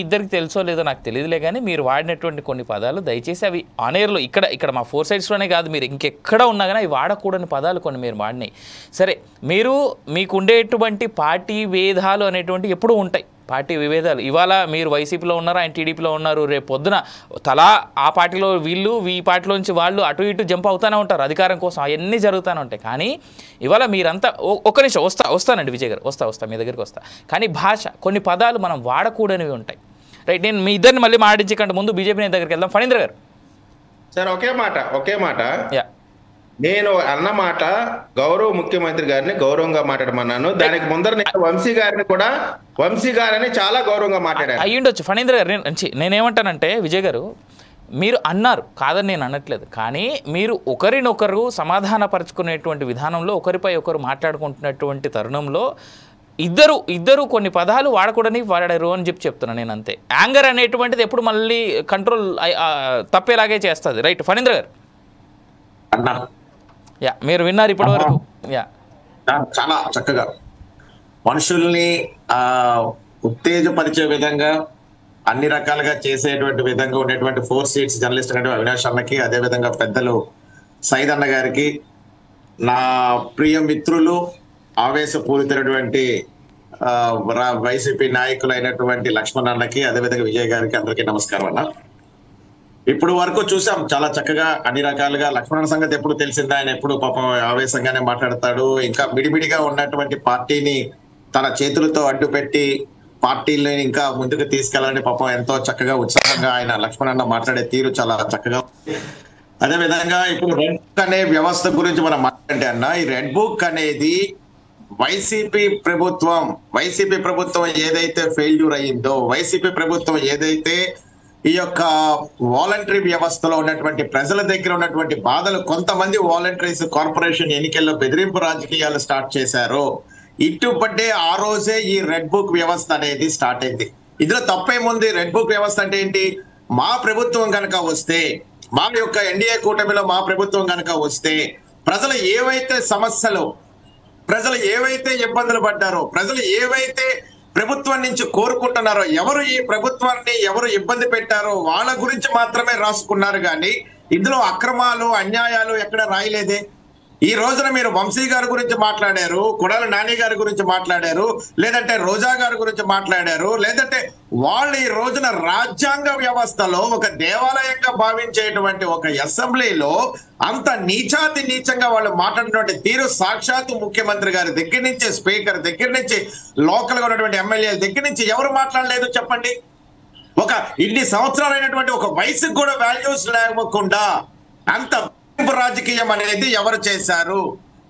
ఇద్దరికి తెలుసో లేదో నాకు తెలియదులే, కానీ మీరు వాడినటువంటి కొన్ని పదాలు దయచేసి అవి ఆనేర్లో ఇక్కడ మా 4 sides-లోనే కాదు, మీరు ఇంకెక్కడ ఉన్నా కానీ అవి వాడకూడని పదాలు కొన్ని మీరు వాడినాయి. సరే, మీకు ఉండేటువంటి పార్టీ భేదాలు అనేటువంటి ఎప్పుడూ ఉంటాయి. పార్టీ విభేదాలు ఇవాళ మీరు వైసీపీలో ఉన్నారు, ఆయన టీడీపీలో ఉన్నారు, రేపు పొద్దున తలా ఆ పార్టీలో వీళ్ళు ఈ పార్టీలోంచి వాళ్ళు అటు ఇటు జంప్ అవుతూనే ఉంటారు అధికారం కోసం, అవన్నీ జరుగుతూనే ఉంటాయి. కానీ ఇవాళ మీరంతా ఒక్క నిమిషం వస్తానండి విజయ్ గారు, వస్తా మీ దగ్గరికి వస్తా. కానీ భాష కొన్ని పదాలు మనం వాడకూడనివి ఉంటాయి. రైట్, నేను మీ ఇద్దరిని మళ్ళీ మాట్లాడించకంటే ముందు బీజేపీ నేత దగ్గరికి వెళ్దాం. ఫణీంద్ర గారు సార్ ఒకే మాట నేను అన్న మాట గౌరవ ముఖ్యమంత్రి గారిని గౌరవంగా మాట్లాడమన్నాను. దానికి ముందర నేను వంశీ గారిని చాలా గౌరవంగా మాట్లాడాను. అయ్యుండొచ్చు ఫణీంద్ర గారు. నేనేమంటానంటే విజయ్ గారు మీరు అన్నారు కాదని నేను అనట్లేదు, కానీ మీరు ఒకరినొకరు సమాధానపరుచుకునేటువంటి విధానంలో ఒకరిపై ఒకరు మాట్లాడుకుంటున్నటువంటి తరుణంలో ఇద్దరు కొన్ని పదాలు వాడకూడని వాడారు అని చెప్తున్నాను నేను, అంతే. యాంగర్ అనేటువంటిది ఎప్పుడు మళ్ళీ కంట్రోల్ తప్పేలాగే చేస్తుంది. రైట్ ఫణీంద్ర గారు మీరు విన్నారు ఇప్పటి వరకు. చాలా చక్కగా మనుషుల్ని ఉత్తేజపరిచే విధంగా అన్ని రకాలుగా చేసేటువంటి విధంగా ఉండేటువంటి 4 seats జర్నలిస్ట్ అవినాష్ అన్నకి, అదే విధంగా పెద్దలు సైద్ అన్న గారికి, నా ప్రియ మిత్రులు ఆవేశపూరితమైనటువంటి వైసీపీ నాయకులైనటువంటి లక్ష్మణ్ అన్నకి, అదేవిధంగా విజయ్ గారికి అందరికీ నమస్కారం అన్న. ఇప్పుడు వరకు చూసాం చాలా చక్కగా అన్ని రకాలుగా. లక్ష్మణ్ సంగతి ఎప్పుడు తెలిసిందా, ఆయన ఎప్పుడు పాపం ఆవేశంగానే మాట్లాడతాడు. ఇంకా మిడిమిడిగా ఉన్నటువంటి పార్టీని తన చేతులతో అడ్డుపెట్టి పార్టీని ఇంకా ముందుకు తీసుకెళ్లాలని పాపం ఎంతో చక్కగా ఉత్సాహంగా ఆయన లక్ష్మణ్ అన్న మాట్లాడే తీరు చాలా చక్కగా. అదే విధంగా ఇప్పుడు రెడ్ బుక్ అనే వ్యవస్థ గురించి మనం మాట్లాడే అన్న, ఈ రెడ్ బుక్ అనేది వైసీపీ ప్రభుత్వం ఏదైతే ఫెయిల్యూర్ అయ్యిందో, వైసీపీ ప్రభుత్వం ఏదైతే ఈ యొక్క వాలంటరీ వ్యవస్థలో ఉన్నటువంటి ప్రజల దగ్గర ఉన్నటువంటి బాధలు, కొంతమంది వాలంటరీస్ కార్పొరేషన్ ఎన్నికల్లో బెదిరింపు రాజకీయాలు స్టార్ట్ చేశారో, ఇటుపట్టే ఆ రోజే ఈ రెడ్ బుక్ వ్యవస్థ అనేది స్టార్ట్ అయింది. ఇందులో తప్పేముంది? రెడ్ బుక్ వ్యవస్థ అంటే ఏంటి? మా ప్రభుత్వం కనుక వస్తే, మా యొక్క ఎన్డీఏ కూటమిలో మా ప్రభుత్వం కనుక వస్తే ప్రజలు ఏవైతే సమస్యలు, ప్రజలు ఏవైతే ఇబ్బందులు పడ్డారో, ప్రజలు ఏవైతే ప్రభుత్వం నుంచి కోరుకుంటున్నారో, ఎవరు ఈ ప్రభుత్వాన్ని ఎవరు ఇబ్బంది పెట్టారో వాళ్ళ గురించి మాత్రమే రాసుకున్నారు. కానీ ఇందులో అక్రమాలు అన్యాయాలు ఎక్కడ రాయలేదే. ఈ రోజున మీరు వంశీ గారి గురించి మాట్లాడారు, కొడాల నాని గారి గురించి మాట్లాడారు, లేదంటే రోజా గారి గురించి మాట్లాడారు, లేదంటే వాళ్ళు ఈ రోజున రాజ్యాంగ వ్యవస్థలో ఒక దేవాలయంగా భావించేటువంటి ఒక అసెంబ్లీలో అంత నీచాతి నీచంగా వాళ్ళు మాట్లాడినటువంటి తీరు సాక్షాత్తు ముఖ్యమంత్రి గారి దగ్గర నుంచి, స్పీకర్ దగ్గర నుంచి, లోకల్ గా ఉన్నటువంటి ఎమ్మెల్యేల దగ్గర నుంచి ఎవరు మాట్లాడలేదు చెప్పండి? ఒక ఇన్ని సంవత్సరాలైనటువంటి ఒక వయసుకు కూడా వాల్యూస్ లేకుండా అంత రాజకీయం అనేది ఎవరు చేశారు?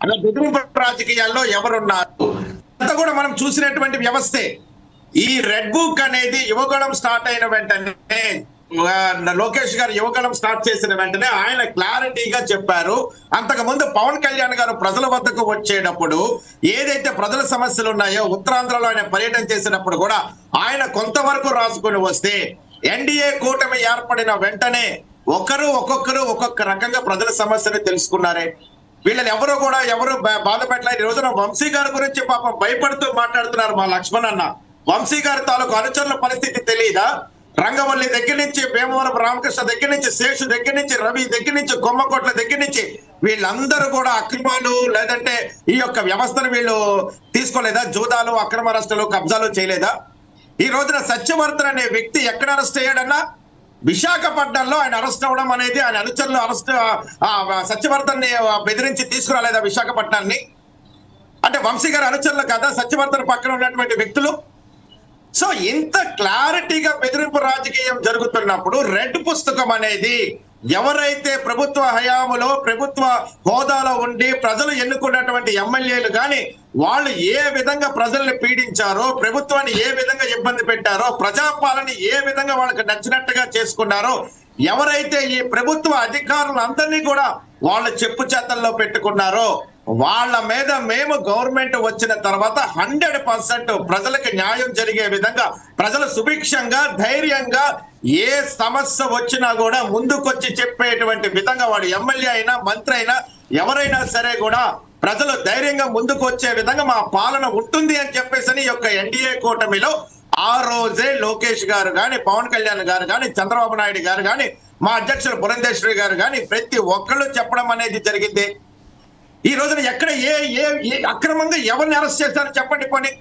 అలా బెదిరింపు రాజకీయాల్లో ఎవరున్నారు? అంతా కూడా మనం చూసినటువంటి వ్యవస్థే. ఈ రెడ్ బుక్ అనేది యువగళం స్టార్ట్ అయిన వెంటనే, లోకేష్ గారు యువగళం స్టార్ట్ చేసిన వెంటనే ఆయన క్లారిటీగా చెప్పారు. అంతకు ముందు పవన్ కళ్యాణ్ గారు ప్రజల వద్దకు వచ్చేటప్పుడు ఏదైతే ప్రజల సమస్యలు ఉన్నాయో, ఉత్తరాంధ్రలో ఆయన పర్యటన చేసినప్పుడు కూడా ఆయన కొంతవరకు రాసుకొని వస్తే, ఎన్డీఏ కూటమి ఏర్పడిన వెంటనే ఒక్కొక్కరు ఒక్కొక్క రకంగా ప్రజల సమస్యని తెలుసుకున్నారే. వీళ్ళని ఎవరు బాధ పెట్టలేదు. ఈ రోజున వంశీ గారి గురించి పాపం భయపడుతూ మాట్లాడుతున్నారు మా లక్ష్మణ్ అన్న. వంశీ గారి తాలూకు అనుచరుల పరిస్థితి తెలియదా? రంగవల్లి దగ్గర నుంచి, భీమవరం రామకృష్ణ దగ్గర నుంచి, శేషు దగ్గర నుంచి, రవి దగ్గర నుంచి, కొమ్మకోట్ల దగ్గర నుంచి వీళ్ళందరూ కూడా అక్రమాలు లేదంటే ఈ యొక్క వ్యవస్థను వీళ్ళు తీసుకోలేదా? జూదాలు, అక్రమ అరెస్టులు, కబ్జాలు చేయలేదా? ఈ రోజున సత్యవర్ధన్ అనే వ్యక్తి ఎక్కడ అరెస్ట్ అయ్యాడన్నా? విశాఖపట్నంలో ఆయన అరెస్ట్ అవ్వడం అనేది, ఆయన అనుచరులు అరెస్ట్ సత్యవర్ధన్ బెదిరించి తీసుకురాలేదా విశాఖపట్నాన్ని? అంటే వంశీ గారి అనుచరులు కదా సత్యవర్ధన్ పక్కన ఉన్నటువంటి వ్యక్తులు. సో ఇంత క్లారిటీగా బెదిరింపు రాజకీయం జరుగుతున్నప్పుడు రెడ్ పుస్తకం అనేది ఎవరైతే ప్రభుత్వ హయాములో ప్రభుత్వ హోదాలో ఉండి ప్రజలు ఎన్నుకున్నటువంటి ఎమ్మెల్యేలు కానీ వాళ్ళు ఏ విధంగా ప్రజల్ని పీడించారో, ప్రభుత్వాన్ని ఏ విధంగా ఇబ్బంది పెట్టారో, ప్రజాపాలన ఏ విధంగా వాళ్ళకి నచ్చినట్టుగా చేసుకున్నారో, ఎవరైతే ఈ ప్రభుత్వ అధికారులందరినీ కూడా వాళ్ళ చెప్పు చేతల్లో పెట్టుకున్నారో వాళ్ళ మీద మేము గవర్నమెంట్ వచ్చిన తర్వాత 100% ప్రజలకు న్యాయం జరిగే విధంగా, ప్రజలు సుభిక్షంగా ధైర్యంగా ఏ సమస్య వచ్చినా కూడా ముందుకొచ్చి చెప్పేటువంటి విధంగా వాడు ఎమ్మెల్యే అయినా మంత్రి అయినా ఎవరైనా సరే కూడా ప్రజలు ధైర్యంగా ముందుకు వచ్చే విధంగా మా పాలన ఉంటుంది అని చెప్పేసి ఈ యొక్క ఎన్డీఏ కూటమిలో ఆ రోజే లోకేష్ గారు కానీ, పవన్ కళ్యాణ్ గారు కానీ, చంద్రబాబు నాయుడు గారు కానీ, మా అధ్యక్షులు పురంధేశ్వరి గారు కానీ ప్రతి ఒక్కళ్ళు చెప్పడం అనేది జరిగింది. ఈ రోజున ఎక్కడ ఏ అక్రమంగా ఎవరిని అరెస్ట్ చేస్తారో చెప్పండి. పోనీ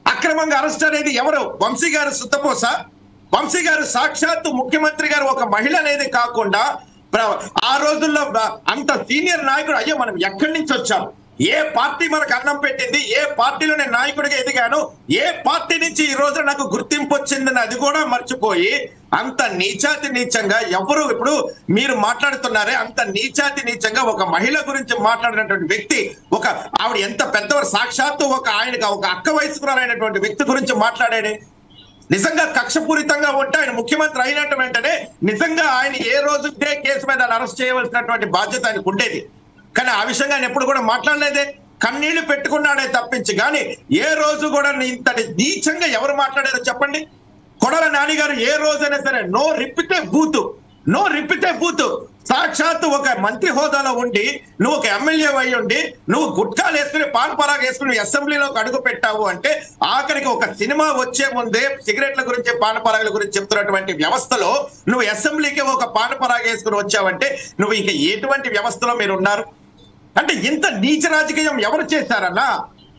అక్రమంగా అరెస్ట్ అనేది ఎవరు? వంశీ గారు సుత్తపోస? వంశీ గారు సాక్షాత్తు ముఖ్యమంత్రి గారు ఒక మహిళ అనేది కాకుండా ఆ రోజుల్లో అంత సీనియర్ నాయకుడు. అయ్యో మనం ఎక్కడి నుంచి వచ్చాం, ఏ పార్టీ మనకు అన్నం పెట్టింది, ఏ పార్టీలో నేను నాయకుడిగా ఎదిగాను, ఏ పార్టీ నుంచి ఈ రోజు నాకు గుర్తింపు వచ్చిందని అది కూడా మర్చిపోయి అంత నీచాతి నీచంగా ఎవరు ఇప్పుడు మీరు మాట్లాడుతున్నారే అంత నీచాతి నీచంగా ఒక మహిళ గురించి మాట్లాడినటువంటి వ్యక్తి, ఒక ఆవిడ ఎంత పెద్దవారు సాక్షాత్తు ఒక ఆయనగా ఒక అక్క వయసుకురాలైనటువంటి వ్యక్తి గురించి మాట్లాడేది. నిజంగా కక్షపూరితంగా ఉంటే ఆయన ముఖ్యమంత్రి అయినట్టు వెంటనే నిజంగా ఆయన ఏ రోజు కేసు మీద అరెస్ట్ చేయవలసినటువంటి బాధ్యత ఆయనకు ఉండేది. కానీ ఆ విషయంగా ఆయన ఎప్పుడు కూడా మాట్లాడలేదే, కన్నీళ్లు పెట్టుకున్నాడే తప్పించి కానీ ఏ రోజు కూడా ఇంతటి నీచంగా ఎవరు మాట్లాడారో చెప్పండి. కొడాల నాని గారు ఏ రోజైనా సరే నో రిప్పితే బూత్ సాక్షాత్తు ఒక మంత్రి హోదాలో ఉండి నువ్వు ఒక ఎమ్మెల్యే అయి ఉండి నువ్వు గుట్కాలు వేసుకుని పాన్ పరాగ్ వేసుకుని అసెంబ్లీలోకి అడుగు పెట్టావు అంటే ఆఖరికి ఒక సినిమా వచ్చే ముందే సిగరెట్ల గురించి పాన్ పరాగుల గురించి చెప్తున్నటువంటి వ్యవస్థలో నువ్వు అసెంబ్లీకి ఒక పాన్ పరాగ్ వేసుకుని వచ్చావంటే నువ్వు ఇంకా ఎటువంటి వ్యవస్థలో మీరు ఉన్నారు? అంటే ఇంత నీచ రాజకీయం ఎవరు చేశారన్నా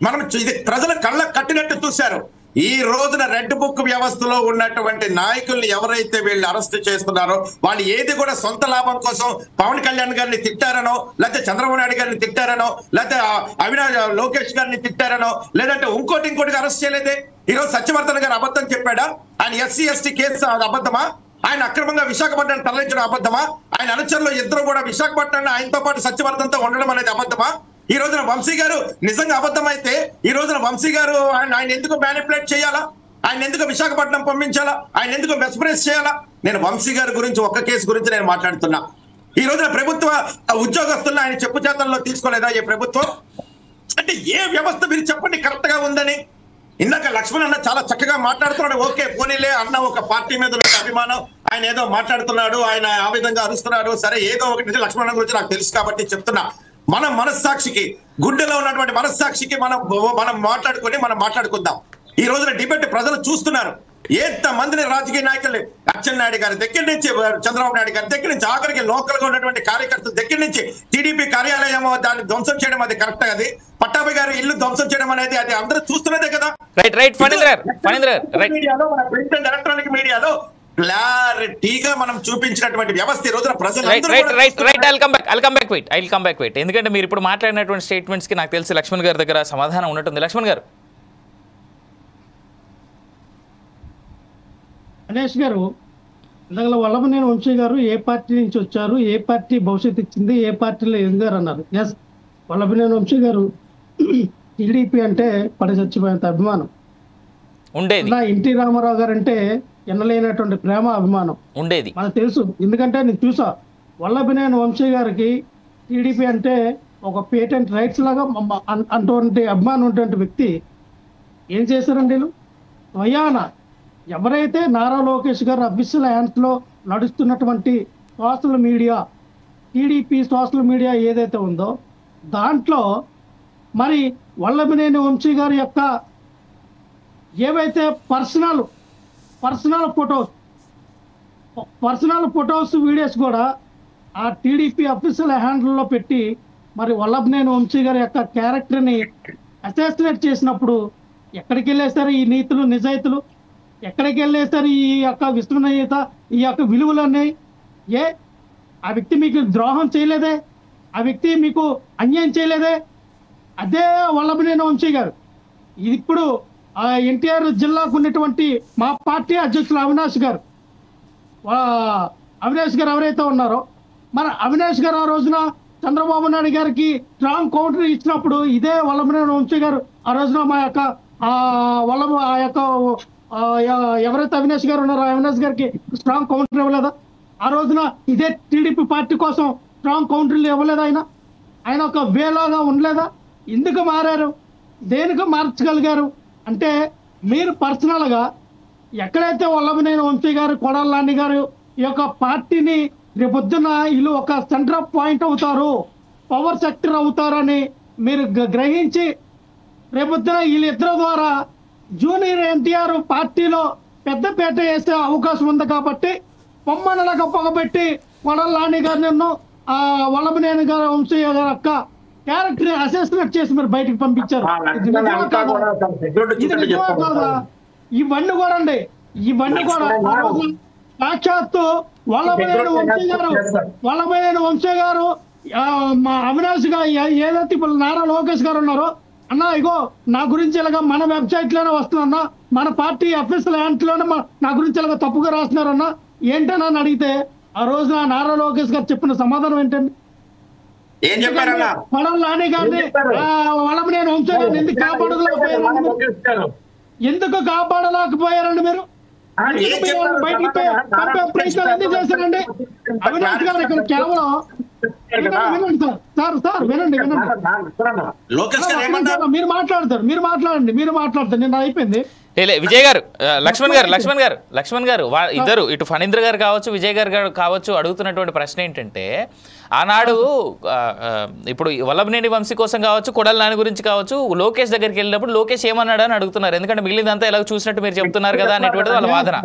మనం ఇది ప్రజల కళ్ళ కట్టినట్టు చూశారు. ఈ రోజున రెడ్ బుక్ వ్యవస్థలో ఉన్నటువంటి నాయకుల్ని ఎవరైతే వీళ్ళు అరెస్ట్ చేస్తున్నారో వాళ్ళు ఏది కూడా సొంత లాభం కోసం పవన్ కళ్యాణ్ గారిని తిట్టారనో, లేకపోతే చంద్రబాబు నాయుడు గారిని తిట్టారనో, లేకపోతే లోకేష్ గారిని తిట్టారనో, లేదంటే ఇంకోటిగా అరెస్ట్ చేయలేదే. ఈరోజు సత్యవర్ధన్ గారు అబద్ధం చెప్పాడా? ఆయన ఎస్సీ ఎస్టీ కేసు అబద్ధమా? ఆయన అక్రమంగా విశాఖపట్నం తరలించడం అబద్ధమా? ఆయన అనుచరులు ఇద్దరు కూడా విశాఖపట్నంలో ఆయనతో పాటు సత్యవర్ధన్తో ఉండడం అనేది అబద్ధమా? ఈ రోజున వంశీ గారు నిజంగా అబద్ధమైతే ఈ రోజున వంశీ గారు ఆయన ఎందుకు మ్యానిపులేట్ చేయాలా? ఆయన ఎందుకు విశాఖపట్నం పంపించాలా? ఆయన ఎందుకు మెస్ప్రెస్ చేయాలా? నేను వంశీ గారి గురించి ఒక్క కేసు గురించి నేను మాట్లాడుతున్నా. ఈ రోజున ప్రభుత్వ ఉద్యోగస్తులను ఆయన చెప్పు చేతల్లో తీసుకోలేదా ఈ ప్రభుత్వం? అంటే ఏ వ్యవస్థ మీరు చెప్పండి కరెక్ట్ గా ఉందని. ఇందాక లక్ష్మణ్ అన్న చాలా చక్కగా మాట్లాడుతున్నాడు. ఓకే పోనీలే అన్న ఒక పార్టీ మీద ఉన్న అభిమానం, ఆయన ఏదో మాట్లాడుతున్నాడు, ఆయన ఆ విధంగా అరుస్తున్నాడు, సరే ఏదో ఒకటి లక్ష్మణ్ గురించి నాకు తెలుసు కాబట్టి చెప్తున్నా. మన మనస్సాక్షికి గుండెలో ఉన్నటువంటి మనస్సాక్షికి మనం మాట్లాడుకుందాం. ఈ రోజున డిబేట్ ప్రజలు చూస్తున్నారు. ఎంత మందిని రాజకీయ నాయకులు అచ్చెన్నాయుడు గారి దగ్గర నుంచి చంద్రబాబు నాయుడు గారి దగ్గర నుంచి ఆఖరికి లోకల్ గా ఉన్నటువంటి కార్యకర్తల దగ్గర నుంచి టీడీపీ కార్యాలయం దాన్ని ధ్వంసం చేయడం అది కరెక్ట్. అది పట్టాభి గారి ఇల్లు ధ్వంసం చేయడం అనేది అది అందరూ చూస్తున్నదే కదా. మీడియాలో మన ప్రింట్ అండ్ ఎలక్ట్రానిక్ మీడియాలో క్లారిటీగా మనం చూపించినటువంటి వ్యవస్థ ఈ రోజున ప్రజలు ఎందుకంటే మీరు ఇప్పుడు మాట్లాడినటువంటి స్టేట్మెంట్స్ కి నాకు తెలిసి లక్ష్మణ్ గారి దగ్గర సమాధానం ఉన్నట్టుంది. లక్ష్మణ్ గారు. గణేష్ గారు, ఇందాక వల్లభనేని వంశీ గారు ఏ పార్టీ నుంచి వచ్చారు, ఏ పార్టీ భవిష్యత్తు ఇచ్చింది, ఏ పార్టీలో ఎదిగారు అన్నారు. ఎస్, వల్లభనేని వంశీ గారు టీడీపీ అంటే పడి చచ్చిపోయేంత అభిమానం ఉండేది. ఎన్టీ రామారావు గారు అంటే ఎన్నలేనటువంటి ప్రేమ అభిమానం ఉండేది మనకు తెలుసు. ఎందుకంటే నేను చూసా వల్లభనేని వంశీ గారికి టీడీపీ అంటే ఒక పేటెంట్ రైట్స్ లాగా అటువంటి అభిమానం ఉన్నటువంటి వ్యక్తి ఏం చేశారండి? స్వయాన ఎవరైతే నారా లోకేష్ గారు అఫీషియల్ హ్యాండ్స్లో నడుస్తున్నటువంటి social media, TDP social media ఏదైతే ఉందో దాంట్లో మరి వల్లభనేని వంశీ గారి యొక్క ఏవైతే పర్సనల్ ఫొటోస్ వీడియోస్ కూడా ఆ టీడీపీ అఫీషియల్ హ్యాండిల్లో పెట్టి మరి వల్లభనేని వంశీ గారి యొక్క క్యారెక్టర్ని అసాసినేట్ చేసినప్పుడు ఎక్కడికి వెళ్ళేస్తారు ఈ నీతులు నిజాయితీలు? ఎక్కడికి వెళ్ళేస్తారు ఈ యొక్క విశ్వనీయత, ఈ యొక్క విలువలన్నీ? ఆ వ్యక్తి మీకు ద్రోహం చేయలేదే, ఆ వ్యక్తి మీకు అన్యాయం చేయలేదే. అదే వల్లభనేని వంశీ గారు ఇప్పుడు ఎన్టీఆర్ జిల్లాకు ఉన్నటువంటి మా పార్టీ అధ్యక్షులు అవినాష్ గారు ఎవరైతే ఉన్నారో, మరి అవినాష్ గారు ఆ రోజున చంద్రబాబు నాయుడు గారికి స్ట్రాంగ్ కౌంటర్ ఇచ్చినప్పుడు ఇదే వల్లభనేని వంశీ గారు ఆ రోజున మా యొక్క ఎవరైతే అవినాష్ గారు ఉన్నారో అవినాష్ గారికి స్ట్రాంగ్ కౌంటర్ ఇవ్వలేదా? ఆ రోజున ఇదే టీడీపీ పార్టీ కోసం స్ట్రాంగ్ కౌంటర్లు ఇవ్వలేదా? ఆయన ఒక వేలాగా ఉండలేదా? ఎందుకు మారారు? దేనికి మార్చగలిగారు అంటే మీరు పర్సనల్గా ఎక్కడైతే వల్లభనేని వంశీ గారు, కొడాలి నాని గారు ఈ యొక్క పార్టీని రేపొద్దున వీళ్ళు ఒక సెంటర్ ఆఫ్ పాయింట్ అవుతారు, పవర్ సెక్టర్ అవుతారని మీరు గ్రహించి రేపొద్దున వీళ్ళిద్దరి ద్వారా జూనియర్ ఎన్టీఆర్ పార్టీలో పెద్దపేట వేసే అవకాశం ఉంది కాబట్టి పొమ్మనలకు పొగబెట్టి కొడాలి నాని గారు నిన్ను వల్లభనేని గారు వంశీ గారు యొక్క క్యారెక్టర్ అసెస్మెంట్ చేసి మీరు బయటకు పంపించారు. ఇది నిజమా కాదా? ఇవన్నీ కూడా అండి, ఇవన్నీ కూడా సాక్షాత్తు వల్లభనేని వంశీ గారు మా అవినాష్ గారు ఏదైతే ఇప్పుడు నారా లోకేష్ గారు ఉన్నారో, అన్న ఇగో నా గురించి ఇలాగా మన వెబ్సైట్ లోనే వస్తుందన్నా, మన పార్టీ అఫీషియల్ యాంట్లోనే నా గురించి ఇలాగ తప్పుగా రాస్తున్నారన్నా ఏంటని అని అడిగితే ఆ రోజున నారా లోకేష్ గారు చెప్పిన సమాధానం ఏంటండి? కొడాలి నాని గారిని వల్లభనేని వంశీ గారిని ఎందుకు కాపాడలేకపోయారండి మీరు? బయటికి పంపే ప్రయత్నాలు ఎందుకు చేశారండి? అవినాష్ గారు ఇక్కడ కేవలం వినండి సార్ వినండి మీరు మాట్లాడండి నేను అయిపోయింది. విజయ్ గారు, లక్ష్మణ్ గారు ఇద్దరు ఇటు ఫణీంద్ర గారు కావచ్చు, విజయ్ గారు కావచ్చు అడుగుతున్నటువంటి ప్రశ్న ఏంటంటే, ఆనాడు ఇప్పుడు వల్లభనేని వంశీ కోసం కావచ్చు, కొడాలి నాని గురించి కావచ్చు, లోకేష్ దగ్గరికి వెళ్ళినప్పుడు లోకేష్ ఏమన్నాడు అని అడుగుతున్నారు. ఎందుకంటే మిగిలిందంతా ఎలా చూసినట్టు మీరు చెప్తున్నారు కదా అనేటువంటిది వాళ్ళ వాదన.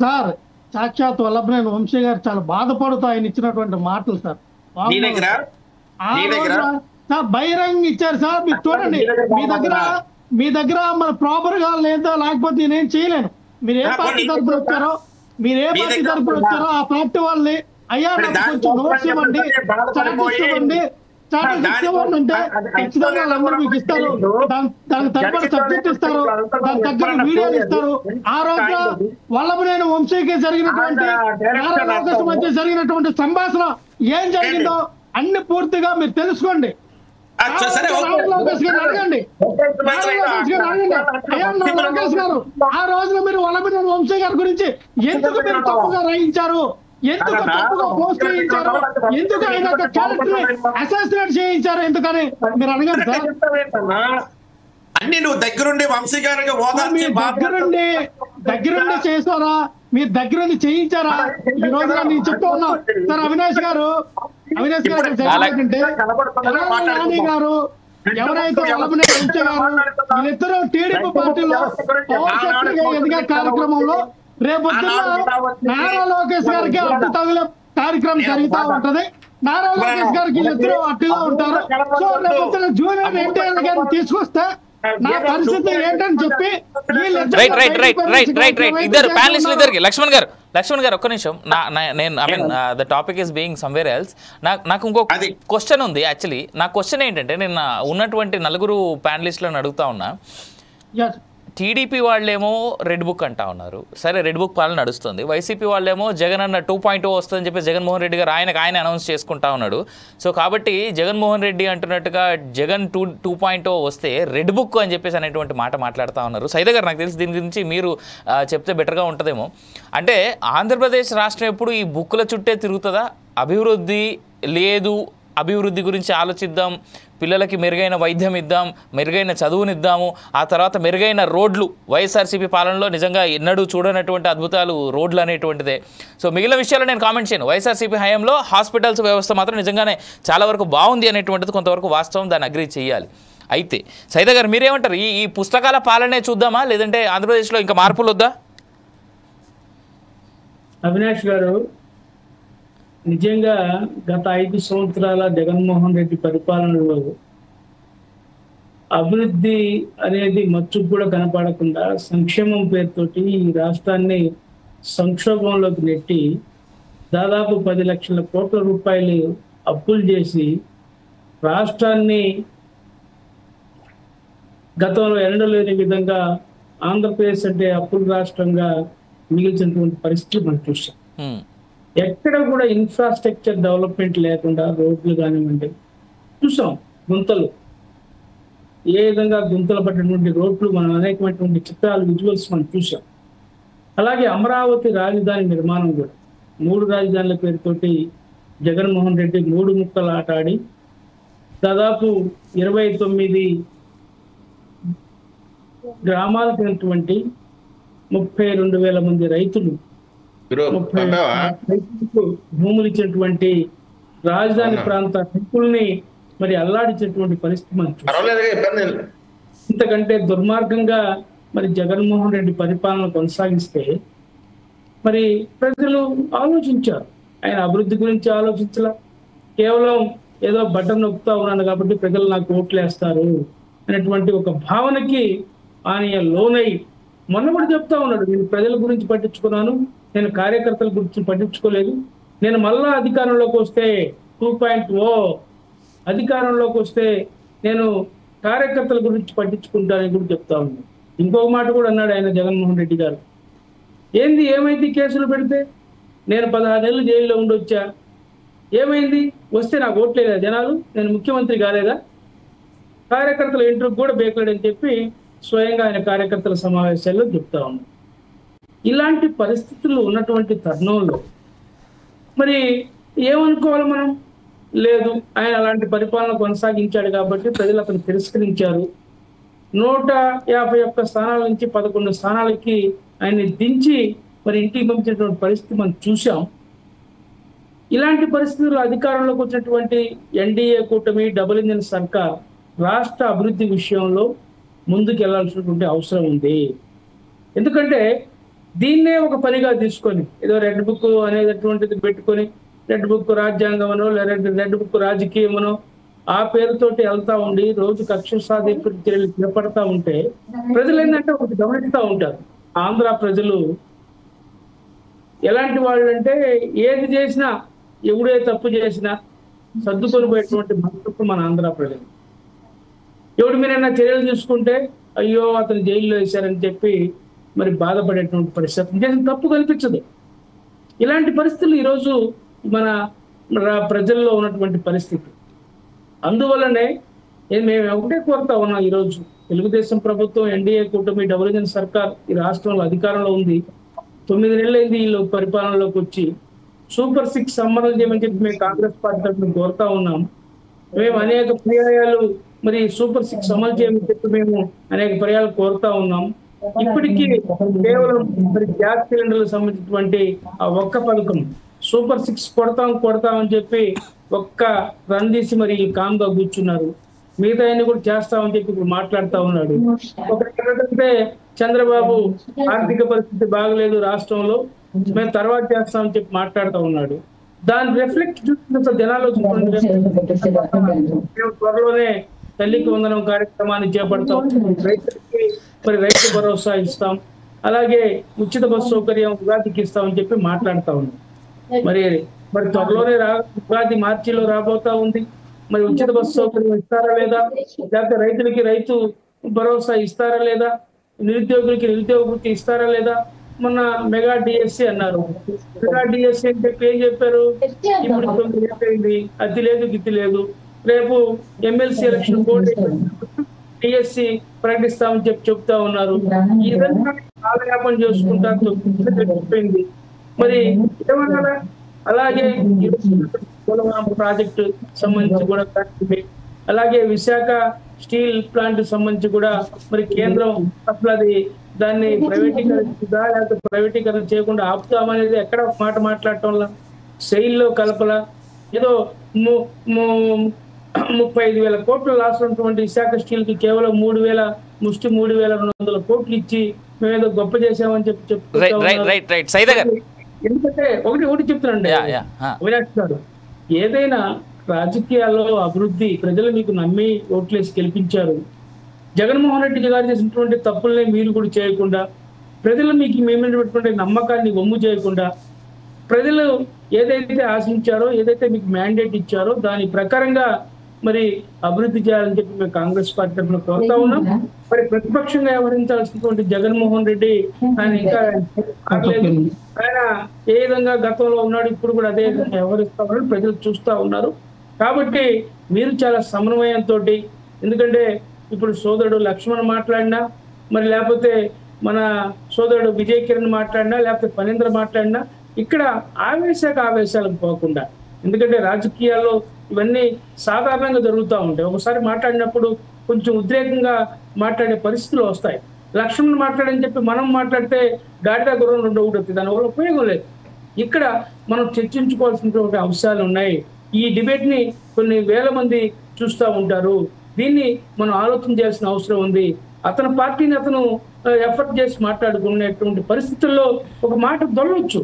సార్ సాక్షాత్ వల్లభనేని వంశీ గారు చాలా బాధపడుతూ ఆయన ఇచ్చినటువంటి మాటలు సార్ బహిరంగ ఇచ్చారు సార్. మీరు చూడండి, మీ దగ్గర మన ప్రాపర్ గా లేదా, లేకపోతే నేనేం చేయలేను. మీరు ఏ పార్టీ తరపున వచ్చారో ఆ పార్టీ వాళ్ళని అయ్యా నాకు కొంచెం నోట్స్ ఇవ్వండి, స్టాటిస్టిక్స్ ఇవ్వండి అంటే ఖచ్చితంగా వాళ్ళందరూ మీకు ఇస్తారు. దానికి తరపున సబ్జెక్ట్ ఇస్తారు, దాని తగ్గ వీడియోలు ఇస్తారు. ఆ రోజున వల్లభనేని వంశీకి జరిగినటువంటి నారా లోకేష్ మధ్య జరిగినటువంటి సంభాషణ ఏం జరిగిందో అన్ని పూర్తిగా మీరు తెలుసుకోండి. లోకేష్ గారు అడగండి. అయ్యా లోకేష్ గారు, ఆ రోజున మీరు వల్లభనేని వంశీ గారి గురించి ఎందుకు మీరు తప్పుగా రాయించారు, ఎందుకు తప్పుగా పోస్ట్ చేయించారు, ఎందుకు ఆయన క్యారెక్టర్ అసాసినేట్ చేయించారు, ఎందుకని మీరు అడగండి సార్. అన్ని నువ్వు దగ్గరుండి వంశీ గారికి దగ్గరుండి చేశారా, మీరు దగ్గరుండి చేయించారా? ఈ రోజు నేను చెప్తూ ఉన్నా సార్. అవినాష్ గారు నాని గారు ఎవరైతే వల్లభనేని వంశీ గారు వీళ్ళిద్దరూ టీడీపీ పార్టీలో పవర్ సెక్టర్ ఎదిగే కార్యక్రమంలో రేపు నారా లోకేష్ గారికి అడ్డు తగిలే కార్యక్రమం జరుగుతూ ఉంటది. నారా లోకేష్ గారికి వీళ్ళిద్దరూ అడ్డుగా ఉంటారు. సో రేపు జూనియర్ ఎన్టీఆర్ గారిని తీసుకొస్తే నా పరిస్థితి ఏంటని చెప్పి ఇద్దరు ప్యానలిస్టులు ఇద్దరికి లక్ష్మణ్ గారు ఒక్క నిమిషం. నేను I mean the topic is being somewhere else. నాకు ఇంకొక క్వశ్చన్ ఉంది. యాక్చువల్లీ నా క్వశ్చన్ ఏంటంటే, నేను ఉన్నటువంటి నలుగురు ప్యానలిస్టులను అడుగుతా ఉన్నా. టీడీపీ వాళ్ళేమో రెడ్ బుక్ అంటా ఉన్నారు. సరే, రెడ్ బుక్ పాలన నడుస్తుంది. వైసీపీ వాళ్ళేమో జగన్ అన్న 2.0 వస్తుందని చెప్పి జగన్మోహన్ రెడ్డి గారు ఆయన అనౌన్స్ చేసుకుంటా ఉన్నాడు. సో కాబట్టి జగన్మోహన్ రెడ్డి అంటున్నట్టుగా జగన్ 2.0 వస్తే రెడ్ బుక్ అని చెప్పేసి అనేటువంటి మాట మాట్లాడుతూ ఉన్నారు. సైదా గారు, నాకు తెలిసి దీని గురించి మీరు చెప్తే బెటర్గా ఉంటుందేమో. అంటే ఆంధ్రప్రదేశ్ రాష్ట్రం ఎప్పుడు ఈ బుక్కుల చుట్టే తిరుగుతుందా? అభివృద్ధి లేదు, అభివృద్ధి గురించి ఆలోచిద్దాం, పిల్లలకి మెరుగైన వైద్యం ఇద్దాం, మెరుగైన చదువునిద్దాము, ఆ తర్వాత మెరుగైన రోడ్లు. వైఎస్ఆర్సీపీ పాలనలో నిజంగా ఎన్నడూ చూడనటువంటి అద్భుతాలు రోడ్లు అనేటువంటిదే. సో మిగిలిన విషయాలు నేను కామెంట్ చేయను. వైఎస్ఆర్సీపీ హయాంలో హాస్పిటల్స్ వ్యవస్థ మాత్రం నిజంగానే చాలా వరకు బాగుంది అనేటువంటిది కొంతవరకు వాస్తవం, దాన్ని అగ్రీ చేయాలి. అయితే సైదా గారు మీరేమంటారు? ఈ పుస్తకాల పాలనే చూద్దామా, లేదంటే ఆంధ్రప్రదేశ్లో ఇంకా మార్పులు వద్దా? అవినాష్ గారు, నిజంగా గత 5 సంవత్సరాల జగన్మోహన్ రెడ్డి పరిపాలనలో అభివృద్ధి అనేది మచ్చుకు కూడా కనపడకుండా సంక్షేమం పేరుతోటి ఈ రాష్ట్రాన్ని సంక్షోభంలోకి నెట్టి దాదాపు 10 లక్షల కోట్ల రూపాయలు అప్పులు చేసి రాష్ట్రాన్ని గతంలో ఎన్నడలేని విధంగా ఆంధ్రప్రదేశ్ అంటే అప్పుల రాష్ట్రంగా మిగిల్చినటువంటి పరిస్థితి మనం చూసాం. ఎక్కడ కూడా ఇన్ఫ్రాస్ట్రక్చర్ డెవలప్మెంట్ లేకుండా రోడ్లు కానివ్వండి చూసాం, గుంతలు, ఏ విధంగా గుంతలు పట్టినటువంటి రోడ్లు మనం అనేకమైనటువంటి చిత్రాలు, విజువల్స్ మనం చూసాం. అలాగే అమరావతి రాజధాని నిర్మాణం కూడా 3 రాజధానుల పేరుతోటి జగన్మోహన్ రెడ్డి 3 ముక్కలు ఆట ఆడి దాదాపు 29 గ్రామాలకు ఉన్నటువంటి 32,000 మంది రైతులు, 30 భూములు ఇచ్చినటువంటి రాజధాని ప్రాంత రైతుల్ని మరి అల్లాడించినటువంటి పరిస్థితి మనం చూస్తాం. ఇంతకంటే దుర్మార్గంగా మరి జగన్మోహన్ రెడ్డి పరిపాలన కొనసాగిస్తే మరి ప్రజలు ఆలోచించారు. ఆయన అభివృద్ధి గురించి ఆలోచించలా, కేవలం ఏదో బటన్ నొక్కుతా ఉన్నాను కాబట్టి ప్రజలు నాకు ఓట్లు వేస్తారు అనేటువంటి ఒక భావనకి ఆయన లోనై మొన్న కూడా చెప్తా ఉన్నాడు, నేను ప్రజల గురించి పట్టించుకున్నాను, నేను కార్యకర్తల గురించి పట్టించుకోలేదు, నేను మళ్ళా అధికారంలోకి వస్తే 2.0 అధికారంలోకి వస్తే నేను కార్యకర్తల గురించి పట్టించుకుంటానని కూడా చెప్తా ఉన్నాను. ఇంకొక మాట కూడా అన్నాడు ఆయన, జగన్మోహన్ రెడ్డి గారు, ఏంది ఏమైంది కేసులు పెడితే నేను 16 ఏళ్ళు జైల్లో ఉండొచ్చా, ఏమైంది వస్తే నాకు ఓట్లేదా జనాలు, నేను ముఖ్యమంత్రి కాలేదా, కార్యకర్తల ఇంటర్వ్యూ కూడా బేకలేడని చెప్పి స్వయంగా ఆయన కార్యకర్తల సమావేశాల్లో చెప్తా ఉన్నాడు. ఇలాంటి పరిస్థితులు ఉన్నటువంటి తరుణంలో మరి ఏమనుకోవాలి మనం? లేదు, ఆయన అలాంటి పరిపాలన కొనసాగించాడు కాబట్టి ప్రజలు అతను తిరస్కరించారు. 151 స్థానాల నుంచి 11 స్థానాలకి ఆయన్ని దించి మరి ఇంటికి పంపించినటువంటి పరిస్థితి మనం చూసాం. ఇలాంటి పరిస్థితుల్లో అధికారంలోకి వచ్చినటువంటి ఎన్డీఏ కూటమి డబుల్ ఇంజిన్ సర్కార్ రాష్ట్ర అభివృద్ధి విషయంలో ముందుకు వెళ్లాల్సినటువంటి అవసరం ఉంది. ఎందుకంటే దీన్నే ఒక పనిగా తీసుకొని ఏదో రెడ్ బుక్ అనేటటువంటిది పెట్టుకొని రెడ్ బుక్ రాజ్యాంగం అనో లేదా రెడ్ బుక్ రాజకీయమనో ఆ పేరుతోటి వెళ్తా ఉండి రోజు కక్ష సాధింపు చర్యలు చేపడతా ఉంటే ప్రజలు ఏంటంటే ఒకటి గమనిస్తూ ఉంటారు. ఆంధ్ర ప్రజలు ఎలాంటి వాళ్ళు అంటే ఏది చేసినా, ఎవడే తప్పు చేసినా సర్దుకొని పోయేటువంటి మనసు మన ఆంధ్ర ప్రజలు. ఎవడి మీరైనా చర్యలు తీసుకుంటే అయ్యో అతను జైల్లో వేశారని చెప్పి మరి బాధపడేటువంటి పరిస్థితి, చేసిన తప్పు కనిపించదు. ఇలాంటి పరిస్థితులు ఈరోజు మన ప్రజల్లో ఉన్నటువంటి పరిస్థితి. అందువల్లనే మేము ఒకటే కోరుతా ఉన్నాం, ఈరోజు తెలుగుదేశం ప్రభుత్వం ఎన్డీఏ కూటమి డబుల్ ఇంజిన్ సర్కార్ ఈ రాష్ట్రంలో అధికారంలో ఉంది. 9 నెలలైంది వీళ్ళు పరిపాలనలోకి వచ్చి. సూపర్ 6 అమలు చేయమని చెప్పి మేము కాంగ్రెస్ పార్టీ తరఫున కోరుతా ఉన్నాం. మేము అనేక పర్యాయాలు మరి సూపర్ 6 అమలు చేయమని చెప్పి మేము అనేక పర్యాలు కోరుతా ఉన్నాం. ఇప్పటికీ కేవలం మరి గ్యాస్ సిలిండర్లకు సంబంధించినటువంటి ఆ ఒక్క పథకం సూపర్ 6 కొడతామని చెప్పి ఒక్క రన్ తీసి మరి కామ్గా కూర్చున్నారు. మిగతా అన్ని కూడా చేస్తామని చెప్పి ఇప్పుడు మాట్లాడుతూ ఉన్నాడు. ఒకటే చంద్రబాబు ఆర్థిక పరిస్థితి బాగలేదు రాష్ట్రంలో, మేము తర్వాత చేస్తామని చెప్పి మాట్లాడుతూ ఉన్నాడు. దాని రిఫ్లెక్ట్ చూసిన జనాలు త్వరలోనే తల్లికి వందనం కార్యక్రమాన్ని చేపడతాం, రైతులకి మరి రైతు భరోసా ఇస్తాం, అలాగే ఉచిత బస్సు సౌకర్యం ఉగాదికి ఇస్తామని చెప్పి మాట్లాడుతూ ఉన్నాం. మరి త్వరలోనే ఉగాది మార్చిలో రాబోతా ఉంది. మరి ఉచిత బస్సు సౌకర్యం ఇస్తారా లేదా, లేకపోతే రైతులకి రైతు భరోసా ఇస్తారా లేదా, నిరుద్యోగులకి నిరుద్యోగ వృత్తి ఇస్తారా లేదా? మొన్న మెగా డిఎస్సి అన్నారు. మెగా డిఎస్సి అని చెప్పి ఏం చెప్పారు? ఇప్పుడు 9 ఏళ్ళైంది, అది లేదు గిత్తి లేదు, రేపు ఎమ్మెల్సీ ఎలక్షన్ బోర్డు డిఎస్సి ప్రకటిస్తామని చెప్పి చెప్తా ఉన్నారు. ఈ విధంగా ఆదాయాపం చేసుకుంటా తెలిసిపోయింది. మరి ఏమన్నా అలాగే పోలవరం ప్రాజెక్టు సంబంధించి కూడా, అలాగే విశాఖ స్టీల్ ప్లాంట్ సంబంధించి కూడా మరి కేంద్రం అసలు అది దాన్ని ప్రైవేటీకరించుదా లేకపోతే ప్రైవేటీకరణ చేయకుండా ఆపుతామనేది ఎక్కడ మాట మాట్లాడటంలా, సెయిల్లో కలపలా, ఏదో 35,000 కోట్లు లాస్ ఉన్నటువంటి విశాఖ స్టీల్ కి కేవలం 3,200 కోట్లు ఇచ్చి మేమేదో గొప్ప చేసామని చెప్పి చెప్తున్నారు. ఎందుకంటే ఒకటి చెప్తున్నాండి అవినాష్ గారు, ఏదైనా రాజకీయాల్లో అభివృద్ధి ప్రజలు మీకు నమ్మి ఓట్లేసి గెలిపించారు. జగన్మోహన్ రెడ్డి గారు చేసినటువంటి తప్పుల్ని మీరు కూడా చేయకుండా ప్రజలు మీకు మీ మీద పెట్టుకునే నమ్మకాన్ని వమ్ము చేయకుండా ప్రజలు ఏదైతే ఆశించారో, ఏదైతే మీకు మ్యాండేట్ ఇచ్చారో దాని ప్రకారంగా మరి అభివృద్ధి చేయాలని చెప్పి మేము కాంగ్రెస్ పార్టీ తరఫున కోరుతా ఉన్నాం. మరి ప్రతిపక్షంగా వ్యవహరించాల్సినటువంటి జగన్మోహన్ రెడ్డి ఆయన ఇంకా ఆగలేదు. ఆయన ఏ విధంగా గతంలో ఉన్నాడు, ఇప్పుడు కూడా అదే విధంగా వ్యవహరిస్తా ఉన్నాడు, ప్రజలు చూస్తా ఉన్నారు. కాబట్టి మీరు చాలా సమన్వయంతో, ఎందుకంటే ఇప్పుడు సోదరుడు లక్ష్మణ్ మాట్లాడినా, మరి లేకపోతే మన సోదరుడు విజయ్ కిరణ్ మాట్లాడినా, లేకపోతే ఫణీంద్ర మాట్లాడినా, ఇక్కడ ఆవేశాలకు పోకుండా, ఎందుకంటే రాజకీయాల్లో ఇవన్నీ సాధారణంగా జరుగుతూ ఉంటాయి. ఒకసారి మాట్లాడినప్పుడు కొంచెం ఉద్రేకంగా మాట్లాడే పరిస్థితులు వస్తాయి. లక్ష్మణ్ మాట్లాడని చెప్పి మనం మాట్లాడితే గాడిద గుర్రం రెండు ఒకటి అవుతుంది, దానివల్ల ఉపయోగం లేదు. ఇక్కడ మనం చర్చించుకోవాల్సినటువంటి అంశాలు ఉన్నాయి. ఈ డిబేట్ ని కొన్ని వేల మంది చూస్తూ ఉంటారు. దీన్ని మనం ఆలోచన చేయాల్సిన అవసరం ఉంది. అతని పార్టీని అతను ఎఫర్ట్ చేసి మాట్లాడుకునేటువంటి పరిస్థితుల్లో ఒక మాట దొరవచ్చు.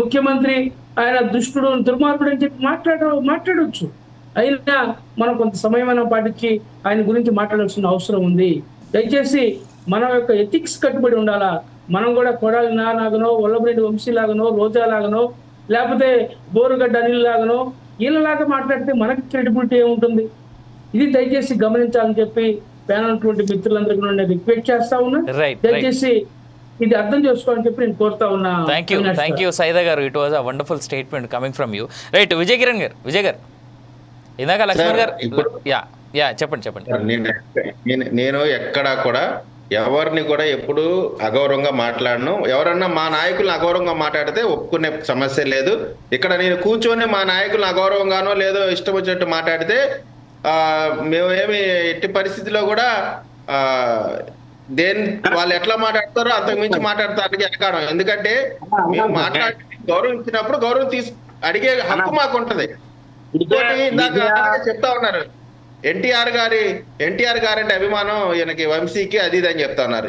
ముఖ్యమంత్రి ఆయన దుష్టుడు దుర్మార్గుడు అని చెప్పి మాట్లాడవచ్చు. అయినా మనం కొంత సమయం పాటించి ఆయన గురించి మాట్లాడాల్సిన అవసరం ఉంది. దయచేసి మన యొక్క ఎథిక్స్ కట్టుబడి ఉండాలా. మనం కూడా కొడాలి నాలాగనో, వల్లభరెడ్డి వంశీ లాగనో, రోజా లాగనో, లేకపోతే బోరుగడ్డ అనిల్ లాగనో వీళ్ళలాగా మాట్లాడితే మనకి క్రెడిబిలిటీ ఏముంటుంది? ఇది దయచేసి గమనించాలని చెప్పి ప్యానల్ మిత్రులందరికీ నేను రిక్వెస్ట్ చేస్తా ఉన్నా. దయచేసి ఇది అర్థం చేసుకోవాలని చెప్పి నేను కోరుతా ఉన్నా. థ్యాంక్ యూ సైదా గారు. It was a wonderful statement coming from you. Right, Vijay Kiran గారు. విజయ్ గారు, ఇందాక లక్ష్మణ్ గారు చెప్పండి. నేను ఎక్కడా కూడా ఎవరిని కూడా ఎప్పుడు అగౌరవంగా మాట్లాడను. ఎవరన్నా మా నాయకులను అగౌరవంగా మాట్లాడితే ఒప్పుకునే సమస్య లేదు. ఇక్కడ నేను కూర్చొని మా నాయకులను అగౌరవంగానో లేదో ఇష్టం వచ్చినట్టు మాట్లాడితే మేమేమి ఎట్టి పరిస్థితిలో కూడా వాళ్ళు ఎట్లా మాట్లాడతారో అంతకు మించి మాట్లాడతానికి వెనకాడం. ఎందుకంటే మేము మాట్లాడి గౌరవం ఇచ్చినప్పుడు గౌరవం అడిగే హక్కు మాకు ఉంటది. ఇంకోటి ఇందాక చెప్తా ఉన్నారు, ఎన్టీఆర్ గారి అంటే అభిమానం ఈయనకి వంశీకి అది ఇది అని చెప్తా ఉన్నారు.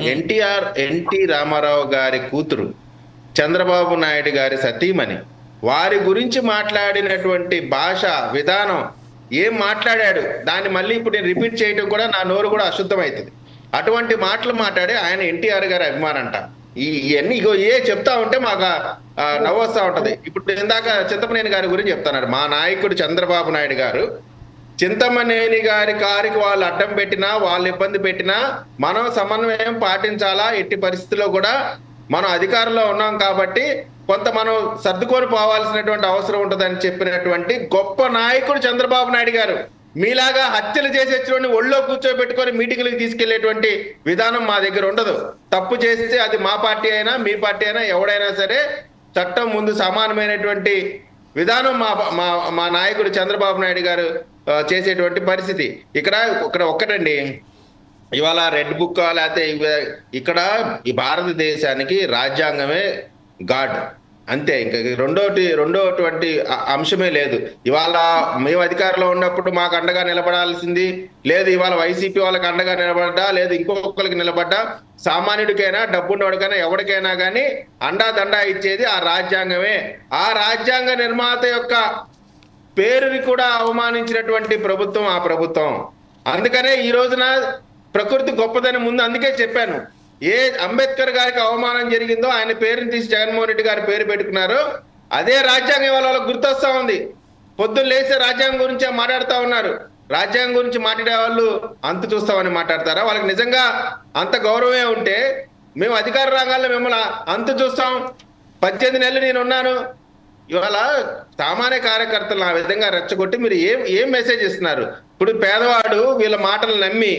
ఎన్టీ రామారావు గారి కూతురు, చంద్రబాబు నాయుడు గారి సతీమణి, వారి గురించి మాట్లాడినటువంటి భాష విధానం, ఏం మాట్లాడాడు దాన్ని మళ్ళీ ఇప్పుడు నేను రిపీట్ చేయడం కూడా నా నోరు కూడా అశుద్ధమవుతుంది. అటువంటి మాటలు మాట్లాడే ఆయన ఎన్టీఆర్ గారి అభిమానంట. ఇవన్నీ ఏ చెప్తా ఉంటే మాకు నవ్వొస్తా ఉంటది. ఇప్పుడు ఇందాక చింతమనేని గారి గురించి చెప్తున్నారు. మా నాయకుడు చంద్రబాబు నాయుడు గారు చింతమనేని గారి కారికి వాళ్ళు అడ్డం పెట్టినా, వాళ్ళు ఇబ్బంది పెట్టినా మనం సమన్వయం పాటించాలా. ఎట్టి పరిస్థితుల్లో కూడా మనం అధికారంలో ఉన్నాం కాబట్టి కొంత మనం సర్దుకొని పోవాల్సినటువంటి అవసరం ఉంటుందని చెప్పినటువంటి గొప్ప నాయకుడు చంద్రబాబు నాయుడు గారు. మీలాగా హత్యలు చేసేటువంటి ఒళ్ళో కూర్చోబెట్టుకొని మీటింగ్లకు తీసుకెళ్లేటువంటి విధానం మా దగ్గర ఉండదు. తప్పు చేస్తే అది మా పార్టీ అయినా మీ పార్టీ అయినా ఎవడైనా సరే చట్టం ముందు సమానమైనటువంటి విధానం మా నాయకుడు చంద్రబాబు నాయుడు గారు చేసేటువంటి పరిస్థితి. ఇక్కడ ఒక్కటండి, ఇవాళ రెడ్ బుక్ లేకపోతే ఇక్కడ ఈ భారతదేశానికి రాజ్యాంగమే గాడ్, అంతే. ఇంకా రెండోటువంటి అంశమే లేదు. ఇవాళ మేము అధికారంలో ఉన్నప్పుడు మాకు అండగా నిలబడాల్సింది లేదు. ఇవాళ వైసీపీ వాళ్ళకి అండగా నిలబడ్డా లేదు ఇంకొకరికి నిలబడ్డా, సామాన్యుడికైనా డబ్బున్నోడికైనా ఎవరికైనా కానీ అండా దండా ఇచ్చేది ఆ రాజ్యాంగమే. ఆ రాజ్యాంగ నిర్మాత యొక్క పేరుని కూడా అవమానించినటువంటి ప్రభుత్వం ఆ ప్రభుత్వం. అందుకనే ఈ రోజున ప్రకృతి గొప్పదని ముందు అందుకే చెప్పాను. ఏ అంబేద్కర్ గారికి అవమానం జరిగిందో ఆయన పేరుని తీసి జగన్మోహన్ రెడ్డి గారి పేరు పెట్టుకున్నారో అదే రాజ్యాంగం వాళ్ళకి గుర్తొస్తా ఉంది. పొద్దున్న లేస్తే రాజ్యాంగం గురించే మాట్లాడుతూ ఉన్నారు. రాజ్యాంగం గురించి మాట్లాడే వాళ్ళు అంతు చూస్తామని మాట్లాడతారా? వాళ్ళకి నిజంగా అంత గౌరవమే ఉంటే మేము అధికార రంగాల్లో మిమ్మల్ని అంతు చూస్తాం. 18 నెలలు నేను ఉన్నాను. ఇవాళ సామాన్య కార్యకర్తలు ఆ విధంగా రెచ్చగొట్టి మీరు ఏం మెసేజ్ ఇస్తున్నారు? ఇప్పుడు పేదవాడు వీళ్ళ మాటలు నమ్మి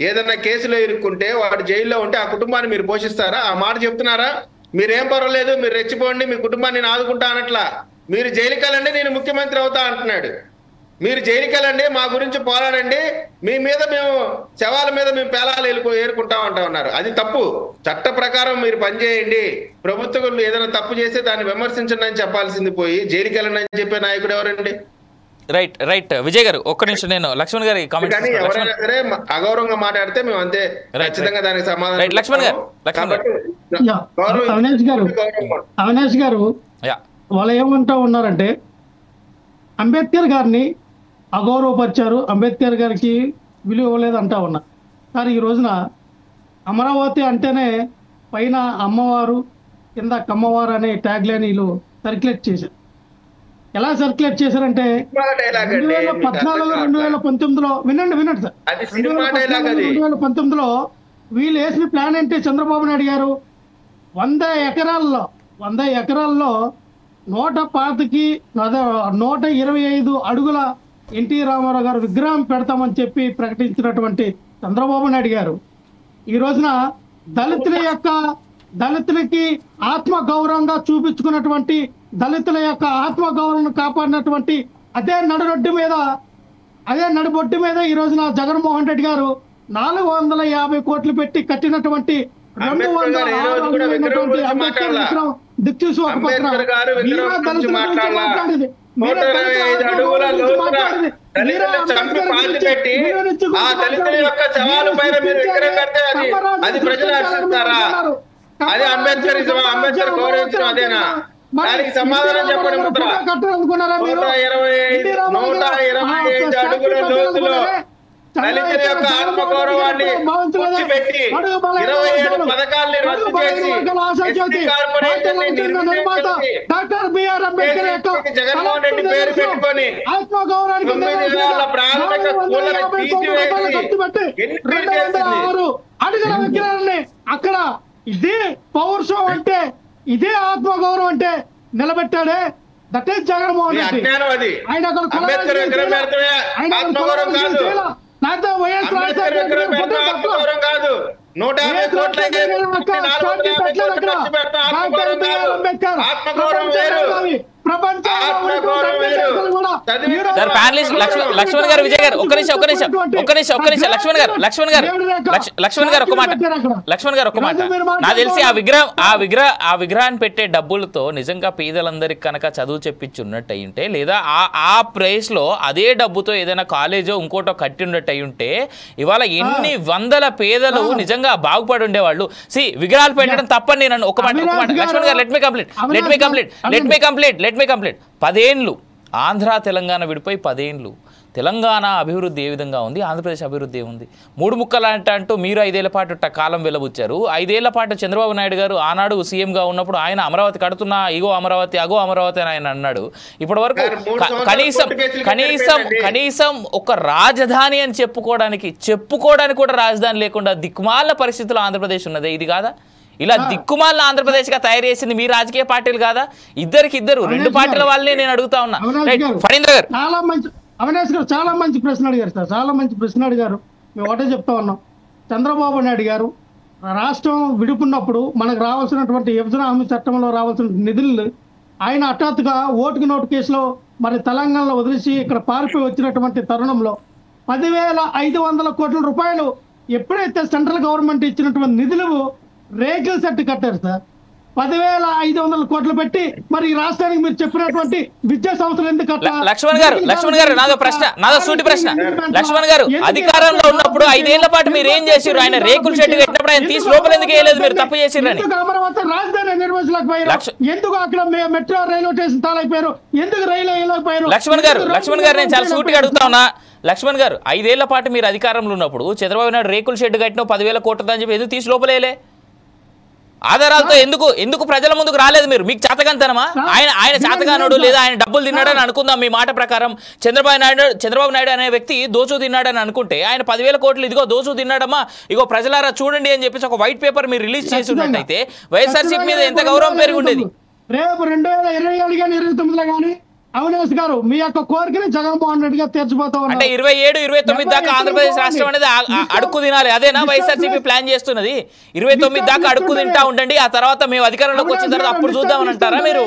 ఏదన్నా కేసులో ఇరుక్కుంటే వాడు జైల్లో ఉంటే ఆ కుటుంబాన్ని మీరు పోషిస్తారా? ఆ మాట చెప్తున్నారా? మీరేం పర్వాలేదు, మీరు రెచ్చిపోండి, మీ కుటుంబాన్ని నేను ఆదుకుంటా అనట్లా. మీరు జైలుకి వెళ్ళండి, నేను ముఖ్యమంత్రి అవుతా అంటున్నాడు. మీరు జైలుకి వెళ్ళండి, మా గురించి పోరాడండి, మీ మీద మేము శవాల మీద మేము పేలాలు ఏరుకుంటాం అంటా ఉన్నారు. అది తప్పు. చట్ట ప్రకారం మీరు పనిచేయండి. ప్రభుత్వం ఏదైనా తప్పు చేస్తే దాన్ని విమర్శించండి అని చెప్పాల్సింది పోయి జైలుకి వెళ్ళండి అని చెప్పే నాయకుడు ఎవరండి? రైట్ విజయ్ గారు, ఒక్క నిమిషం నేను లక్ష్మణ్ గారి కానీ ఎవరైనా సరే అగౌరవంగా మాట్లాడితే మేము అంతే ఖచ్చితంగా దానికి సమాధానం. అవినాష్ గారు వాళ్ళు ఏమంటా ఉన్నారంటే అంబేద్కర్ గారిని అగౌరవపరిచారు, అంబేద్కర్ గారికి విలువ ఇవ్వలేదు అంటా ఉన్నా. కానీ ఈ రోజున అమరావతి అంటేనే పైన అమ్మవారు కింద కమ్మవారు అనే ట్యాగ్ లైన్ వీళ్ళు సర్క్యులేట్ చేశారు. ఎలా సర్క్యులేట్ చేశారంటే 2014 2019లో వినండి సార్, 2019లో వీళ్ళు వేసిన ప్లాన్ ఏంటి? చంద్రబాబు నాయుడు గారు 100 ఎకరాల్లో 125 అడుగుల ఎన్టీ రామారావు గారు విగ్రహం పెడతామని చెప్పి ప్రకటించినటువంటి చంద్రబాబు నాయుడు గారు ఈ రోజున దళితులకి ఆత్మ గౌరవంగా చూపించుకున్నటువంటి, దళితుల యొక్క ఆత్మ గౌరవం కాపాడినటువంటి అదే నడిబొడ్డు మీద ఈ రోజున జగన్మోహన్ రెడ్డి గారు 450 కోట్లు పెట్టి కట్టినటువంటి 200 అంబేద్కర్ విగ్రహం దిక్చూసి ఒక పక్కన అంబేద్కర్ గౌరవించడం అదేనా? దానికి సమాధానం చెప్పండి. 125 అడుగుల లోతులో దళితుల యొక్క ఆత్మగౌరవాన్ని పెట్టి 27 పథకాల్ని రద్దు చేసి జగన్మోహన్ రెడ్డి పేరు పెట్టుకొని 9,000 ప్రాథమిక స్కూళ్ళని అడుగుల విగ్రహాన్ని అక్కడ ఇదే పౌరుషం అంటే, ఇదే ఆత్మగౌరవం అంటే నిలబెట్టాడే. That is Jaganmohan Reddy. ఆయన కాదు 150 కోట్ల లక్ష్మణ్ గారు, విజయ్ గారు, ఒక్క నిమిషం లక్ష్మణ్ గారు ఒక మాట. నాకు తెలిసి ఆ విగ్రహాన్ని పెట్టే డబ్బులతో నిజంగా పేదలందరికి కనుక చదువు చెప్పించి ఉన్నట్టు అయ్యుంటే, లేదా ఆ ప్రైస్ లో అదే డబ్బుతో ఏదైనా కాలేజో ఇంకోటో కట్టి ఉన్నట్టు అయ్యుంటే ఇవాళ ఎన్ని వందల పేదలు నిజంగా బాగుపడి ఉండేవాళ్ళు. విగ్రహాలు పెట్టడం తప్పని నేను ఒక మాట లక్ష్మణ్ గారు, లెట్ మీ కంప్లీట్ 10 ఏళ్ళు ఆంధ్ర తెలంగాణ విడిపోయి 10 ఏళ్ళు తెలంగాణ అభివృద్ధి ఏ విధంగా ఉంది, ఆంధ్రప్రదేశ్ అభివృద్ధి ఏముంది? 3 ముక్కలు అంటూ మీరు 5 ఏళ్ల పాటు కాలం వెలబుచ్చారు. 5 ఏళ్ల పాటు చంద్రబాబు నాయుడు గారు ఆనాడు సీఎంగా ఉన్నప్పుడు ఆయన అమరావతి కడుతున్నా, ఇగో అమరావతి అగో అమరావతి అని ఆయన అన్నాడు. ఇప్పటి వరకు కనీసం ఒక రాజధాని అని చెప్పుకోవడానికి కూడా రాజధాని లేకుండా దిక్కుమాల పరిస్థితుల్లో ఆంధ్రప్రదేశ్ ఉన్నదే. ఇది కాదా? ఇలా దిక్కుమాల ఆంధ్రప్రదేశ్ గా తయారు చేసింది మీ రాజకీయ పార్టీలు కాదా? ఇద్దరు 2 పార్టీల వాళ్ళనే నేను అడుగుతా ఉన్నా. ఫణీంద్ర గారు, అవినాష్ గారు చాలా మంచి ప్రశ్న అడిగారు సార్, చాలా మంచి ప్రశ్న అడిగారు. మేము ఒకటే చెప్తా ఉన్నాం, చంద్రబాబు నాయుడు గారు రాష్ట్రం విడుపున్నప్పుడు మనకు రావాల్సినటువంటి విభజన హామీ చట్టంలో రావాల్సిన నిధులు ఆయన హఠాత్తుగా ఓటుకి నోటు కేసులో మరి తెలంగాణలో వదిలేసి ఇక్కడ పారిపోయి వచ్చినటువంటి తరుణంలో 10,500 కోట్ల రూపాయలు ఎప్పుడైతే సెంట్రల్ గవర్నమెంట్ ఇచ్చినటువంటి నిధులు రేకుల సెట్ కట్టారు సార్. 10,500 కోట్లు పెట్టి మరి ఈ రాష్ట్రానికి మీరు చెప్పినటువంటి విద్యా సంస్థలు ఎందుకు కట్టారు? లక్ష్మణ్ గారు నాదో సూటి ప్రశ్న. లక్ష్మణ్ గారు అధికారంలో ఉన్నప్పుడు 5 ఏళ్ల పాటు మీరు ఏం చేసిర్రు? ఆయన రేకుల షెడ్ కట్టినప్పుడు ఆయన తీసి లోపల ఎందుకు వేయలేదు? మీరు తప్పు చేసిర్రు అని. అమరావతి రాజధాని నిర్వహించలేకపోయారు, ఎందుకు అక్కడ మెట్రో రైల్వే స్టేషన్ తాళైపోయారు, ఎందుకు రైలు వేయలేకపోయారు? లక్ష్మణ్ గారు నేను చాలా సూటిగా అడుగుతా ఉన్నా. లక్ష్మణ్ గారు 5 ఏళ్ల పాటు మీరు అధికారంలో ఉన్నప్పుడు చంద్రబాబు నాయుడు రేకుల షెడ్ కట్టిన 10,000 కోట్లు అని చెప్పి ఎందుకు తీసి లోపలేలే? ఆధారాలతో ఎందుకు ప్రజల ముందుకు రాలేదు మీరు? మీకు చేతగాంతనమా? ఆయన చేతగానుడు లేదా ఆయన డబ్బులు తిన్నాడని అనుకుందాం. మీ మాట ప్రకారం చంద్రబాబు నాయుడు అనే వ్యక్తి దోచు తిన్నాడని అనుకుంటే ఆయన 10,000 కోట్లు ఇదిగో దోచు తిన్నాడమ్మా, ఇగో ప్రజలారా చూడండి అని చెప్పేసి ఒక వైట్ పేపర్ మీరు రిలీజ్ చేసి ఉన్నట్టయితే వైఎస్ఆర్సీపీ మీద ఎంత గౌరవం పెరిగి ఉండేది. రేపు 2027 కానీ 2029 కానీ అవినాష్ గారు మీ యొక్క కోరికని జగన్మోహన్ రెడ్డి గారు తీర్చిపోతా ఉన్నారు. అంటే 27, 29 దాకా ఆంధ్రప్రదేశ్ రాష్ట్రం అనేది అడుక్కు తినాలి, అదేనా వైఎస్ఆర్సీపీ ప్లాన్ చేస్తున్నది? 29 దాకా అడుక్కు తింటా ఉండండి, ఆ తర్వాత మేము అధికారంలోకి వచ్చిన తర్వాత అప్పుడు చూద్దామని అంటారా మీరు?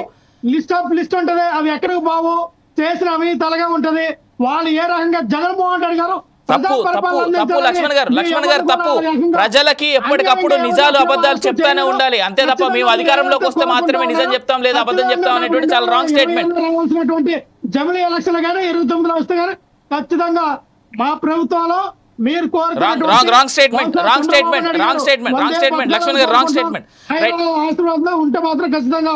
లిస్ట్ ఉంటది, అవి ఎక్కడికి బావు చేసిన అవినీతిగా ఉంటది. వాళ్ళు ఏ రకంగా జగన్మోహన్ రెడ్డి గారు తప్పు లక్ష్మణ్ గారు తప్పు. ప్రజలకి ఎప్పటికప్పుడు నిజాలు అబద్ధాలు చెప్తానే ఉండాలి, అంతే తప్ప మేము అధికారంలోకి వస్తే మాత్రమే నిజం చెప్తాం లేదా అబద్ధం చెప్తాం అనేటువంటి చాలా రాంగ్ స్టేట్మెంట్. జమిలీ ఎలక్షన్లు కానీ 29లో వస్తే కానీ ఖచ్చితంగా మా ప్రభుత్వంలో మీరు రాంగ్ స్టేట్మెంట్ లక్ష్మణ్ గారు రాంగ్ స్టేట్మెంట్ ఉంటే మాత్రం ఖచ్చితంగా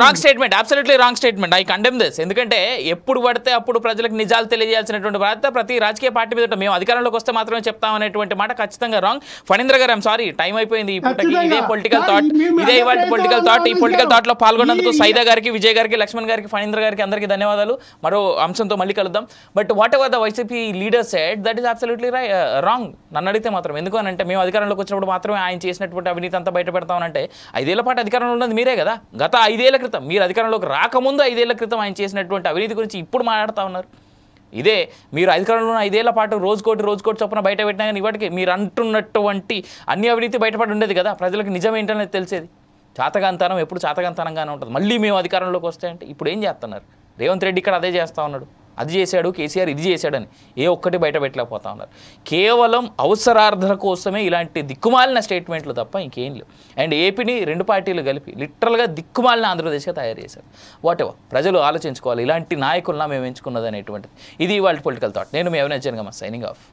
wrong statement absolutely wrong statement. I condemn this. ఎందుకంటే ఎప్పుడు పడితే అప్పుడు ప్రజలకు నిజాలు తెలియజేయాల్సినటువంటి బాధ్యత ప్రతి రాజకీయ పార్టీ మీద మేము అధికారంలోకి వస్తే మాత్రమే చెప్తాం అనేటువంటి మాట ఖచ్చితంగా రాంగ్. ఫణీంద్ర గారు ఐఎమ్ సారీ, టైం అయిపోయింది. ఈ పూటకి ఇదే పొలిటికల్ థాట్, ఇదే ఇవాళ పొలిటికల్ థాట్. ఈ పొలిటికల్ థాట్ లో పాల్గొన్నందుకు సైదా గారికి, విజయ్ గారికి, లక్ష్మణ్ గారికి, ఫణీంద్ర గారికి అందరికీ ధన్యవాదాలు. మరో అంశంతో మళ్ళీ కలుద్దాం. But what ever the YCP leader said, that is absolutely wrong నన్ను అడిగితే మాత్రం. ఎందుకు అని అంటే మేము అధికారంలోకి వచ్చినప్పుడు మాత్రమే ఆయన చేసినటువంటి అవినీతి అంతా బయట పెడతామనంటే 5 ఏళ్ల పాటు అధికారంలో ఉన్నది మీరే కదా. గత 5 ఏళ్ల క్రితం, మీరు అధికారంలోకి రాకముందు 5 ఏళ్ల క్రితం ఆయన చేసినటువంటి అవినీతి గురించి ఇప్పుడు మాట్లాడుతూ ఉన్నారు. ఇదే మీరు అధికారంలో ఉన్న 5 ఏళ్ల పాటు రోజుకోటి చొప్పున బయట పెట్టినా కానీ ఇవాటికి మీరు అంటున్నటువంటి అన్ని అవినీతి బయటపడి ఉండేది కదా. ప్రజలకు నిజం ఏంటనేది తెలిసేది. చాతగాంతనం ఎప్పుడు చాతగాంతనంగానే ఉంటుంది. మళ్ళీ మేము అధికారంలోకి వస్తే అంటే ఇప్పుడు ఏం చేస్తున్నారు? రేవంత్ రెడ్డి ఇక్కడ అదే చేస్తూ ఉన్నాడు. అది చేశాడు, కేసీఆర్ ఇది చేశాడని ఒక్కటి బయట పెట్టలేకపోతా ఉన్నారు. కేవలం అవసరార్థన కోసమే ఇలాంటి దిక్కుమాలిన స్టేట్మెంట్లు తప్ప ఇంకేం లేవు. అండ్ ఏపీని 2 పార్టీలు కలిపి లిటరల్గా దిక్కుమాలిన ఆంధ్రప్రదేశ్గా తయారు చేశారు. వాట్ ఎవర్, ప్రజలు ఆలోచించుకోవాలి ఇలాంటి నాయకులన మేము ఎంచుకున్నది అనేటువంటిది. ఇది వాళ్ళ పొలిటికల్ థాట్. నేను మీ అవినాష్ జనగామ, సైనింగ్ ఆఫ్.